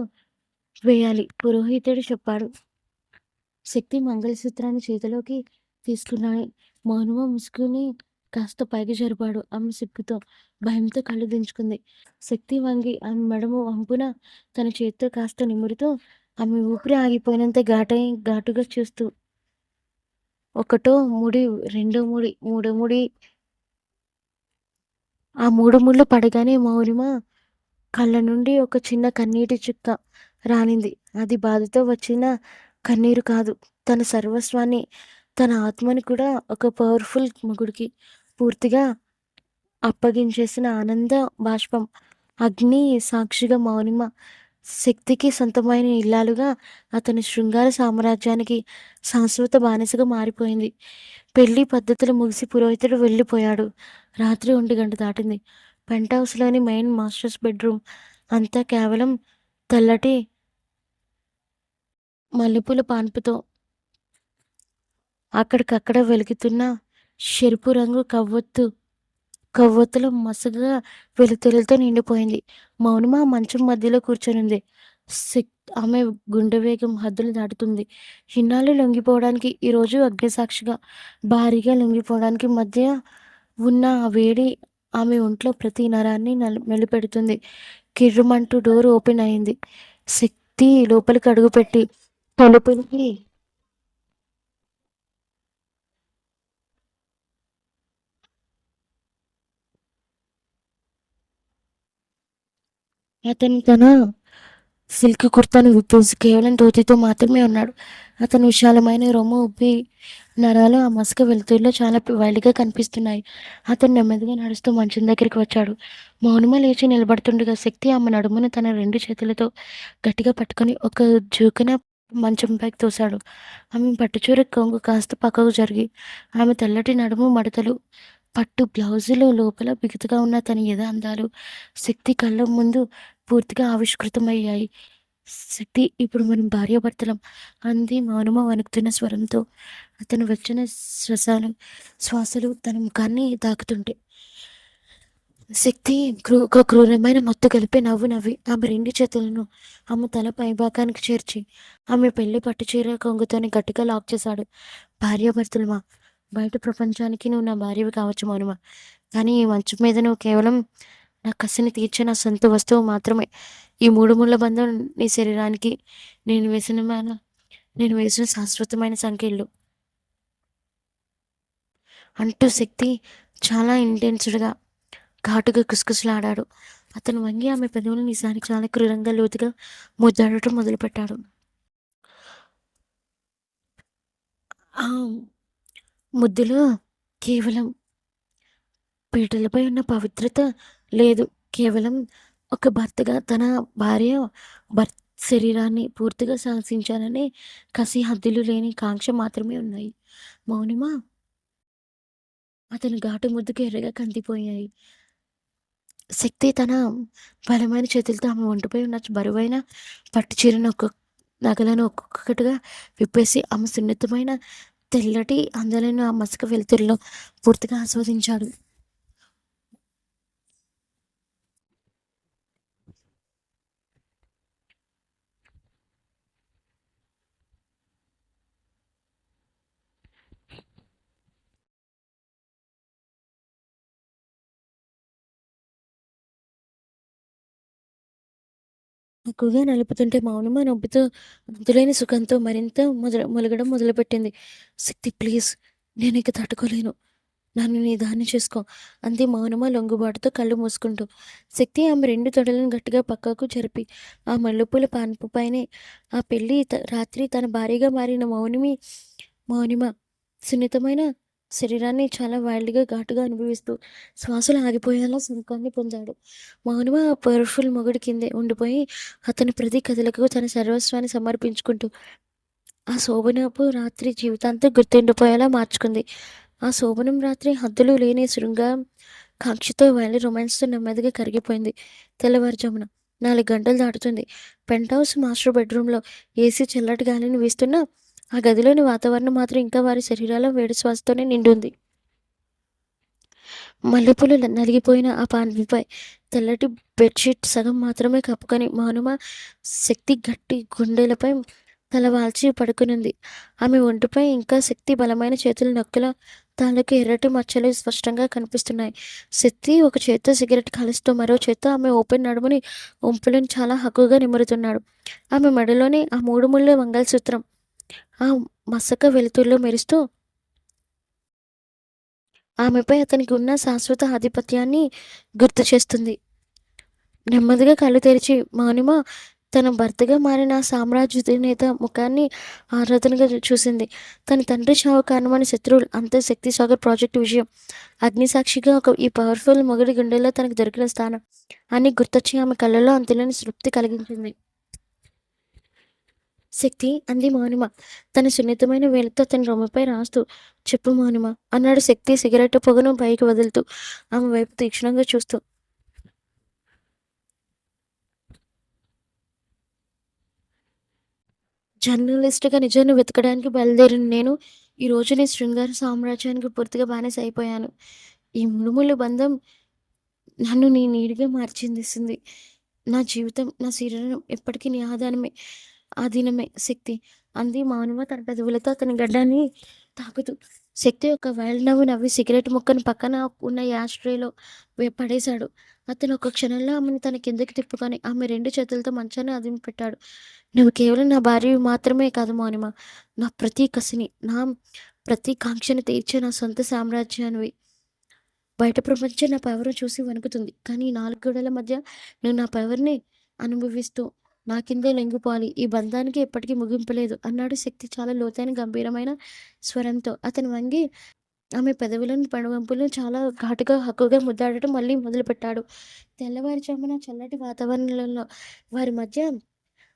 వేయాలి, పురోహితుడు చెప్పాడు. శక్తి మంగళసూత్రాన్ని చేతిలోకి తీసుకున్నాడు. మౌనమ ముసుగుని కాస్త పైకి జరిపాడు. ఆమె సిగ్గుతో, భయంతో కళ్ళు దించుకుంది. శక్తి వంగి ఆమె మెడము వంపున తన చేతితో కాస్త నిమురుతూ, ఆమె ఊపిరి ఆగిపోయినంత ఘాటుగా చూస్తూ, ఒకటో ముడి, రెండో ముడి, మూడో ముడి. ఆ 3 ముళ్ళు పడగానే మౌనిమ కళ్ళ నుండి ఒక చిన్న కన్నీటి చుక్క రాలింది. అది బాధతో వచ్చిన కన్నీరు కాదు. తన సర్వస్వాన్ని, తన ఆత్మని కూడా ఒక పవర్‌ఫుల్ మొగుడికి పూర్తిగా అప్పగించేసిన ఆనంద బాష్పం. అగ్ని సాక్షిగా మౌనిమ శక్తికి సొంతమైన ఇల్లాలుగా, అతని శృంగార సామ్రాజ్యానికి శాశ్వత బానిసగా మారిపోయింది. పెళ్లి పద్ధతులు ముగిసి పురోహితుడు వెళ్ళిపోయాడు. రాత్రి 1 గంట దాటింది. పెంట్ హౌస్‌లోని మెయిన్ మాస్టర్స్ బెడ్‌రూమ్ అంతా కేవలం తెల్లటి మల్లెపూల పాన్పుతో, అక్కడికక్కడ వెలుగుతున్న ఎరుపు రంగు కొవ్వొత్తుల మసకగా వెలుతురులతో నిండిపోయింది. మౌనిమ మంచం మధ్యలో కూర్చొనుంది. ఆమె గుండె వేగం హద్దులు దాటుతుంది. ఇన్నాళ్ళు లొంగిపోవడానికి, ఈరోజు అగ్నిసాక్షిగా భారీగా లొంగిపోవడానికి మధ్య ఉన్న ఆ వేడి ఆమె ఒంట్లో ప్రతి నరాన్ని మెలిపెడుతుంది. కిర్రుమంటూ డోర్ ఓపెన్ అయింది. శక్తి లోపలికి అడుగుపెట్టి తలుపులకి అతను తన సిల్క్ కుర్తాను విప్పేసి కేవలం ధోతితో మాత్రమే ఉన్నాడు. అతని విశాలమైన రొమ్ము ఉబ్బి నరాలు ఆ మసక వెలుతురులో చాలా వైల్డ్గా కనిపిస్తున్నాయి. అతను నెమ్మదిగా నడుస్తూ మంచం దగ్గరికి వచ్చాడు. మౌనమ లేచి నిలబడుతుండగా శక్తి ఆమె నడుమును తన రెండు చేతులతో గట్టిగా పట్టుకొని ఒక జూకున మంచంపైకి తోశాడు. ఆమె పట్టుచీర కొంగు కాస్త పక్కకు జరిగి ఆమె తెల్లటి నడుము మడతలు పట్టు బ్లౌజులు లోపల బిగుతుగా ఉన్న తన ఎద అందాలు శక్తి కళ్ళ ముందు పూర్తిగా ఆవిష్కృతమయ్యాయి. శక్తి, ఇప్పుడు మనం భార్యాభర్తలం అంది మౌనమ వణుకుతున్న స్వరంతో. అతను వచ్చిన శ్వాసలు తన ముఖాన్ని తాకుతుంటే శక్తి ఒక క్రూరమైన మత్తు కలిపి నవ్వు నవ్వి ఆమె రెండు చేతులను ఆమె తల పైభాగానికి చేర్చి ఆమె పెళ్లి పట్టుచీర కొంగుతోని గట్టిగా లాక్ చేశాడు. భార్యాభర్తలమా, బయట ప్రపంచానికి నువ్వు నా భార్యవి కావచ్చు మౌనమా, కానీ ఈ మంచం మీద నువ్వు కేవలం నా కసిని తీర్చే నా సొంత వస్తువు మాత్రమే. ఈ మూడు ముళ్ళ బంధం నీ శరీరానికి నేను వేసిన నేను వేసిన శాశ్వతమైన సంఖ్యలు అంటూ శక్తి చాలా ఇంటెన్స్డ్గా ఘాటుగా కుసకుసలాడాడు. అతను వంగి ఆమె పెదవులు నిజానికి చాలా క్రూరంగా లోతుగా ముద్దాడటం మొదలుపెట్టాడు. ఆ ముద్దులో కేవలం పీటలపై ఉన్న పవిత్రత లేదు. కేవలం ఒక భర్తగా తన భార్య భర్త శరీరాన్ని పూర్తిగా శాసించాలనే కసి, హద్దులు లేని కాంక్ష మాత్రమే ఉన్నాయి. మౌనిమ అతని ఘాటు ముద్దుకు ఎర్రగా కందిపోయాయి. శక్తి తన బలమైన చేతులతో ఆమె ఒంటిపై ఉన్న బరువైన పట్టు చీరను నగలను ఒక్కొక్కటిగా విప్పేసి ఆమె సున్నితమైన తెల్లటి అందలను ఆ మసక వెలుతురులో పూర్తిగా ఆస్వాదించాడు. ఎక్కువగా నలుపుతుంటే మౌనమా నొప్పితో అంతులేని సుఖంతో మరింత మొలగడం మొదలుపెట్టింది. శక్తి, ప్లీజ్, నేను ఇక తట్టుకోలేను, నన్ను నీ దాన్ని చేసుకో అంది మౌనమ లొంగుబాటుతో కళ్ళు మూసుకుంటూ. శక్తి ఆమె రెండు తొడలను గట్టిగా పక్కకు జరిపి ఆ మల్లెపూల పాన్పు పైనే ఆ పెళ్లి రాత్రి తన భార్యగా మారిన మౌనిమ సున్నితమైన శరీరాన్ని చాలా వైల్డ్గా ఘాటుగా అనుభవిస్తూ శ్వాసలు ఆగిపోయేలా సుఖాన్ని పొందాడు. మౌనిమ ఆ పవర్ఫుల్ మొగుడి కిందే ఉండిపోయి అతని ప్రతి కథలకు తన సర్వస్వాన్ని సమర్పించుకుంటూ ఆ శోభనపు రాత్రి జీవితాంతం గుర్తుండిపోయేలా మార్చుకుంది. ఆ శోభనం రాత్రి హద్దులు లేని కాంక్షతో వైల్డ్ రొమాన్స్తో నెమ్మదిగా కరిగిపోయింది. తెల్లవారుజామున 4 గంటలు దాటుతుంది. పెంట్ హౌస్ మాస్టర్ బెడ్రూమ్లో ఏసీ చల్లటి గాలిని వీస్తున్నా ఆ గదిలోని వాతావరణం మాత్రం ఇంకా వారి శరీరాల వేడి శ్వాసతోనే నిండుంది. మల్లెపూలు నలిగిపోయిన ఆ పాన్పుపై తెల్లటి బెడ్షీట్ సగం మాత్రమే కప్పుకొని మౌనమ శక్తి గట్టి గుండెలపై తల వాల్చి పడుకునుంది. ఆమె ఒంటిపై ఇంకా శక్తి బలమైన చేతుల నొక్కుల తాలూకు ఎర్రటి మచ్చలు స్పష్టంగా కనిపిస్తున్నాయి. శక్తి ఒక చేత్తో సిగరెట్ కాలుస్తూ మరో చేత్తో ఆమె ఓపెన్ నడుముని ఒంపులను చాలా హక్కుగా నిమురుతున్నాడు. ఆమె మెడలోని ఆ 3 ముళ్ళ మంగళసూత్రం ఆ మసక వెలుతురులో మెరుస్తూ ఆమెపై అతనికి ఉన్న శాశ్వత ఆధిపత్యాన్ని గుర్తు చేస్తుంది. నెమ్మదిగా కళ్ళు తెరిచి మౌనిమ తన భర్తగా మారిన సామ్రాజ్యాధినేత ముఖాన్ని ఆరాధనగా చూసింది. తన తండ్రి చావు కారణమైన శత్రువులు శక్తి సాగర్ ప్రాజెక్టు విషయం అగ్నిసాక్షిగా ఈ పవర్ఫుల్ మొగుడి గుండెల్లో తనకు దొరికిన స్థానం అని గుర్తొచ్చి ఆమె కళ్ళలో అంతులేని తృప్తి కలిగించింది. శక్తి, అంది మౌనిమ తన సున్నితమైన వేలతో తన రొమ్ముపై రాస్తూ. చెప్పు మౌనిమ, అన్నాడు శక్తి సిగరెట్ పొగను పైకి వదులుతూ ఆమె వైపు తీక్షణంగా చూస్తూ. జర్నలిస్ట్గా నిజాన్ని వెతకడానికి బయలుదేరిన నేను ఈరోజు నీ శృంగార సామ్రాజ్యానికి పూర్తిగా బానిస అయిపోయాను. ఈ మునుములు బంధం నన్ను నీ నీడిగా మార్చిందిస్తుంది. నా జీవితం, నా శరీరం ఎప్పటికీ నీ ఆధీనమే శక్తి, అంది మౌనమ తన పెదవులతో అతని గడ్డాన్ని తాకుతూ. శక్తి ఒక వైల్డ్ నవ్వు నవ్వి సిగరెట్ ముక్కను పక్కన ఉన్న యాస్ట్రేలో పడేశాడు. అతను ఒక క్షణంలో ఆమెను తన కిందకి తిప్పుకొని ఆమె రెండు చేతులతో మంచాన్ని అదిమి పెట్టాడు. నువ్వు కేవలం నా భార్యవి మాత్రమే కాదు మౌనిమ, నా ప్రతి కసిని, నా ప్రతి కాంక్షని తీర్చే నా సొంత సామ్రాజ్యానివి. బయట ప్రపంచం నా పవర్ను చూసి వణుకుతుంది, కానీ 4 గోడల మధ్య నువ్వు నా పవర్ని అనుభవిస్తూ నా కిందే లొంగిపోవాలి. ఈ బంధానికి ఎప్పటికీ ముగింపు లేదు అన్నాడు శక్తి చాలా లోతైన గంభీరమైన స్వరంతో. అతను వంగి ఆమె పెదవులను, పడవంపులను చాలా ఘాటుగా, హక్కుగా ముద్దాడటం మళ్ళీ మొదలుపెట్టాడు. తెల్లవారుజామున చల్లటి వాతావరణంలో వారి మధ్య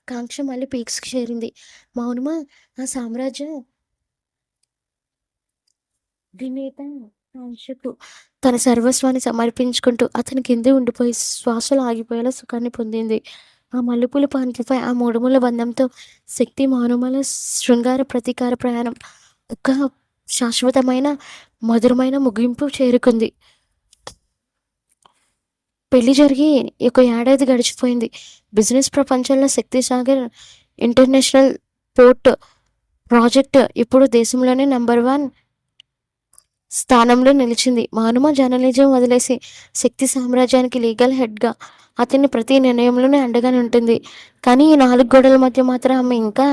కాంక్ష మళ్ళీ పీక్స్‌కి చేరింది. మౌనమా ఆ సామ్రాజ్య వినేత కాంక్షకు తన సర్వస్వాన్ని సమర్పించుకుంటూ అతని కిందే ఉండిపోయి శ్వాసలు ఆగిపోయేలా సుఖాన్ని పొందింది. ఆ మల్లెపూల పాన్పుపై ఆ మూడుముళ్ళ బంధంతో శక్తి మౌనముల శృంగార ప్రతీకార ప్రయాణం ఒక శాశ్వతమైన, మధురమైన ముగింపు చేరుకుంది. పెళ్లి జరిగి ఒక ఏడాది గడిచిపోయింది. బిజినెస్ ప్రపంచంలో శక్తిసాగర్ ఇంటర్నేషనల్ పోర్ట్ ప్రాజెక్ట్ ఇప్పుడు దేశంలోనే నంబర్ 1 స్థానంలో నిలిచింది. మౌనమ జర్నలిజం వదిలేసి శక్తి సామ్రాజ్యానికి లీగల్ హెడ్‌గా అతని ప్రతి నిర్ణయంలోనే అండగానే ఉంటుంది. కానీ ఈ 4 గోడల మధ్య మాత్రం ఆమె ఇంకా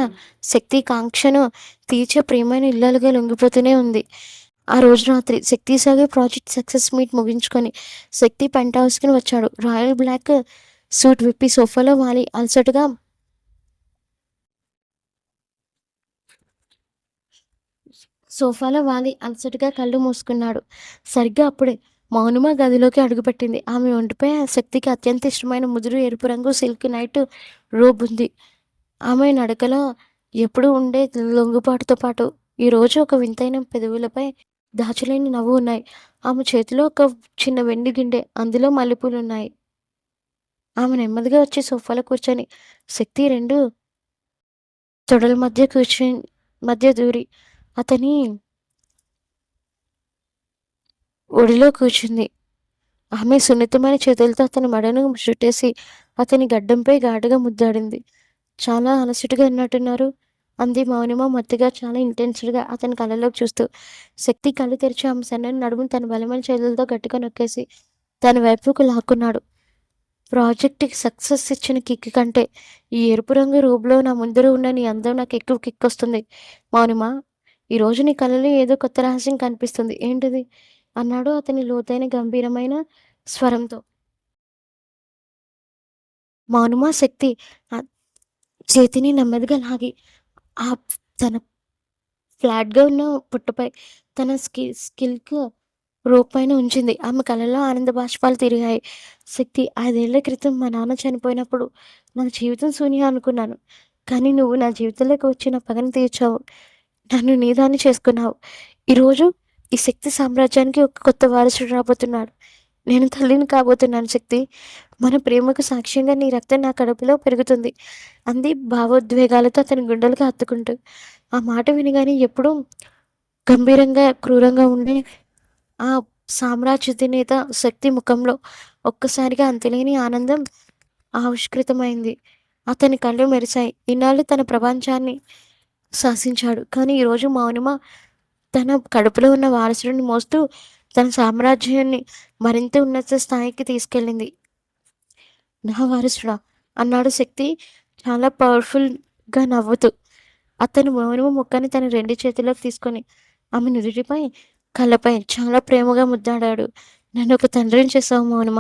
శక్తి కాంక్షను తీర్చే ప్రియమైన ఇల్లాలుగా లొంగిపోతూనే ఉంది. ఆ రోజు రాత్రి శక్తిసాగర్ ప్రాజెక్ట్ సక్సెస్ మీట్ ముగించుకొని శక్తి పెంట్ హౌస్‌కి వచ్చాడు. రాయల్ బ్లాక్ సూట్ విప్పి సోఫాలో వాలి అలసటగా కళ్ళు మూసుకున్నాడు. సరిగ్గా అప్పుడే మౌనిమ గదిలోకి అడుగుపెట్టింది. ఆమె ఒంటిపై ఆ శక్తికి అత్యంత ఇష్టమైన ముదురు ఎరుపు రంగు సిల్క్ నైట్ రోబ్ ఉంది. ఆమె నడకలో ఎప్పుడూ ఉండే లొంగుబాటుతో పాటు ఈరోజు ఒక వింతైన పెదవులపై దాచలేని నవ్వు ఉన్నాయి. ఆమె చేతిలో ఒక చిన్న వెండి గిన్నె, అందులో మల్లెపూలున్నాయి. ఆమె నెమ్మదిగా వచ్చి సోఫాలో కూర్చొని శక్తి 2 తొడల మధ్య దూరి అతని ఒడిలో కూర్చుంది. ఆమె సున్నితమైన చేతులతో అతని మెడను చుట్టేసి అతని గడ్డంపై ఘాటుగా ముద్దాడింది. చాలా అలసటగా ఉన్నట్టున్నారు అంది మౌనిమ మత్తుగా, చాలా ఇంటెన్స్డ్‌గా అతని కళ్ళలోకి చూస్తూ. శక్తి కళ్ళు తెరిచి ఆమె సన్నని నడుమును తన బలమైన చేతులతో గట్టిగా నొక్కేసి తన వైపుకు లాక్కున్నాడు. ప్రాజెక్ట్‌కి సక్సెస్ ఇచ్చిన కిక్ కంటే ఈ ఎరుపు రంగు రోబ్‌లో నా ముందర ఉన్న నీ అందం నాకు ఎక్కువ కిక్కొస్తుంది. మౌనిమ, ఈరోజు నీ కళ్ళలో ఏదో కొత్త రహస్యం కనిపిస్తుంది. ఏంటిది? అన్నాడు అతని లోతైన గంభీరమైన స్వరంతో. మౌనిమ శక్తి చేతిని నెమ్మదిగా లాగి ఆ తన ఫ్లాట్‌గా ఉన్న పుట్టపై తన స్కిల్క్ రోప్ పైన ఉంచింది. ఆమె కళ్ళలో ఆనంద బాష్పాలు తిరిగాయి. శక్తి, 5 ఏళ్ల క్రితం మా నాన్న చనిపోయినప్పుడు నా జీవితం శూన్యం అనుకున్నాను. కానీ నువ్వు నా జీవితంలోకి వచ్చి నా పగని తీర్చావు. నన్ను నీదాన్ని చేసుకున్నావు. ఈరోజు ఈ శక్తి సామ్రాజ్యానికి ఒక కొత్త వారసుడు రాబోతున్నాడు. నేను తల్లిని కాబోతున్నాను శక్తి. మన ప్రేమకు సాక్ష్యంగా నీ రక్తం నా కడుపులో పెరుగుతుంది అంది భావోద్వేగాలతో అతని గుండెలకు హత్తుకుంటూ. ఆ మాట వినగానే ఎప్పుడూ గంభీరంగా, క్రూరంగా ఉండే ఆ సామ్రాజ్యాధినేత శక్తి ముఖంలో ఒక్కసారిగా అంతులేని ఆనందం ఆవిష్కృతమైంది. అతని కళ్ళు మెరిశాయి. ఇన్నాళ్ళు తన ప్రపంచాన్ని శాసించాడు. కానీ ఈరోజు మౌనిమ తన కడుపులో ఉన్న వారసుడిని మోస్తూ తన సామ్రాజ్యాన్ని మరింత ఉన్నత స్థాయికి తీసుకెళ్ళింది. నా వారసుడా? అన్నాడు శక్తి చాలా పవర్‌ఫుల్‌గా నవ్వుతూ. అతను మౌనమ ముఖాన్ని తన 2 చేతుల్లోకి తీసుకొని ఆమె నుదుటిపై, కళ్ళపై చాలా ప్రేమగా ముద్దాడాడు. నన్ను ఒక తండ్రిని చేసావు మౌనిమ.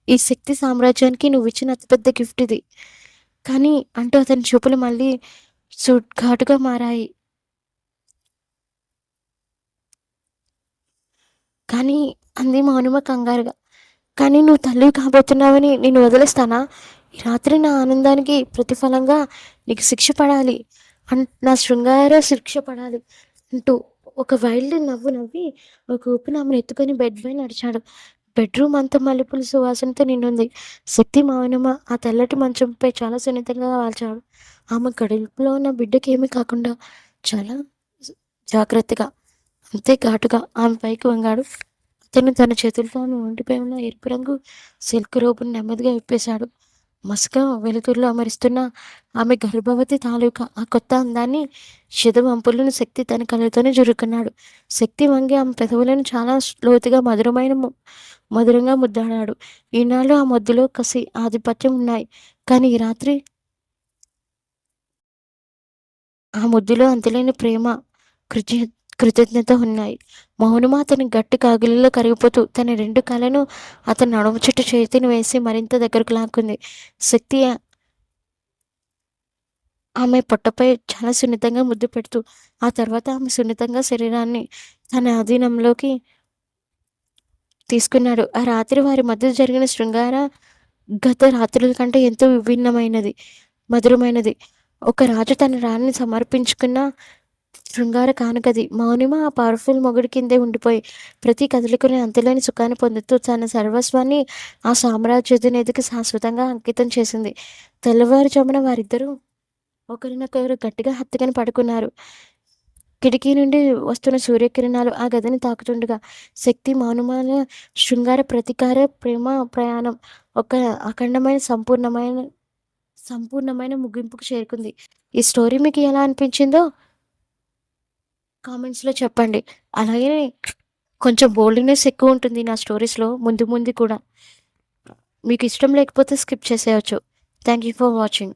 ఈ శక్తి సామ్రాజ్యానికి నువ్విచ్చిన అతిపెద్ద గిఫ్ట్ ఇది. కానీ అంటూ అతని చూపులు మళ్ళీ ఘాటుగా మారాయి. కానీ అంది మౌనిమ కంగారుగా. కానీ నువ్వు తల్లివి కాబోతున్నావని నిన్ను వదిలేస్తానా? ఈ రాత్రి నా ఆనందానికి ప్రతిఫలంగా నీకు శిక్ష పడాలి. నా శృంగార శిక్ష పడాలి అంటూ ఒక వైల్డ్ నవ్వు నవ్వి ఒక ఊపిన ఆమెను ఎత్తుకొని బెడ్ పై నడిచాడు. బెడ్రూమ్ అంతా మల్లెపూల సువాసనతో నిండుంది. శక్తి మౌనిమ ఆ తెల్లటి మంచంపై చాలా సున్నితంగా వాల్చాడు. ఆమె కడుపులో ఉన్న బిడ్డకి ఏమీ కాకుండా చాలా జాగ్రత్తగా, అంతే ఘాటుగా ఆమె పైకి వంగాడు. అతను తన చేతులతో ఆమె ఒంటిపై ఉన్న ఎరుపు రంగు సిల్క్ రోబును నెమ్మదిగా విప్పేశాడు. మసక వెలుతురులో అమరిస్తున్న ఆమె గర్భవతి తాలూకా ఆ కొత్త అందాన్ని శతవంపులను శక్తి తన కళ్ళతోనే జురుకున్నాడు. శక్తి వంగి ఆమె పెదవులను చాలా లోతుగా మధురంగా ముద్దాడాడు. ఈనాళ్ళు ఆ మొద్దులో కసి, ఆధిపత్యం ఉన్నాయి. కానీ ఈ రాత్రి ఆ ముద్దులో అంతులేని ప్రేమ, కృతజ్ఞత ఉన్నాయి. మౌనమ అతని గట్టి కాగిలిలో కరిగిపోతూ తన 2 కాళ్ళను అతని నడుము చుట్టూ చేతిని వేసి మరింత దగ్గరకు లాక్కుంది. శక్తి ఆమె పొట్టపై చాలా సున్నితంగా ముద్దు పెడుతూ, ఆ తర్వాత ఆమె సున్నితంగా శరీరాన్ని తన అధీనంలోకి తీసుకున్నాడు. ఆ రాత్రి వారి మధ్య జరిగిన శృంగార గత రాత్రుల కంటే ఎంతో విభిన్నమైనది, మధురమైనది. ఒక రాజు తన రాణిని సమర్పించుకున్న శృంగార కానుకది. మౌనిమ ఆ పవర్‌ఫుల్ మొగుడు కిందే ఉండిపోయి, ప్రతి కదలికని అంతులేని సుఖాన్ని పొందుతూ తన సర్వస్వాన్ని ఆ సామ్రాజ్యాధినేతకి శాశ్వతంగా అంకితం చేసింది. తెల్లవారుజామున వారిద్దరూ ఒకరినొకరు గట్టిగా హత్తుకుని పడుకున్నారు. కిటికీ నుండి వస్తున్న సూర్యకిరణాలు ఆ గదిని తాకుతుండగా, శక్తి మౌనమాల శృంగార ప్రతీకార ప్రేమ ప్రయాణం ఒక అఖండమైన సంపూర్ణమైన ముగింపుకు చేరుకుంది. ఈ స్టోరీ మీకు ఎలా అనిపించిందో కామెంట్స్‌లో చెప్పండి. అలాగే కొంచెం బోల్డ్‌నెస్ ఎక్కువుంటుంది నా స్టోరీస్‌లో ముందు ముందు కూడా. మీకు ఇష్టం లేకపోతే స్కిప్ చేసేయొచ్చు. Thank you for watching.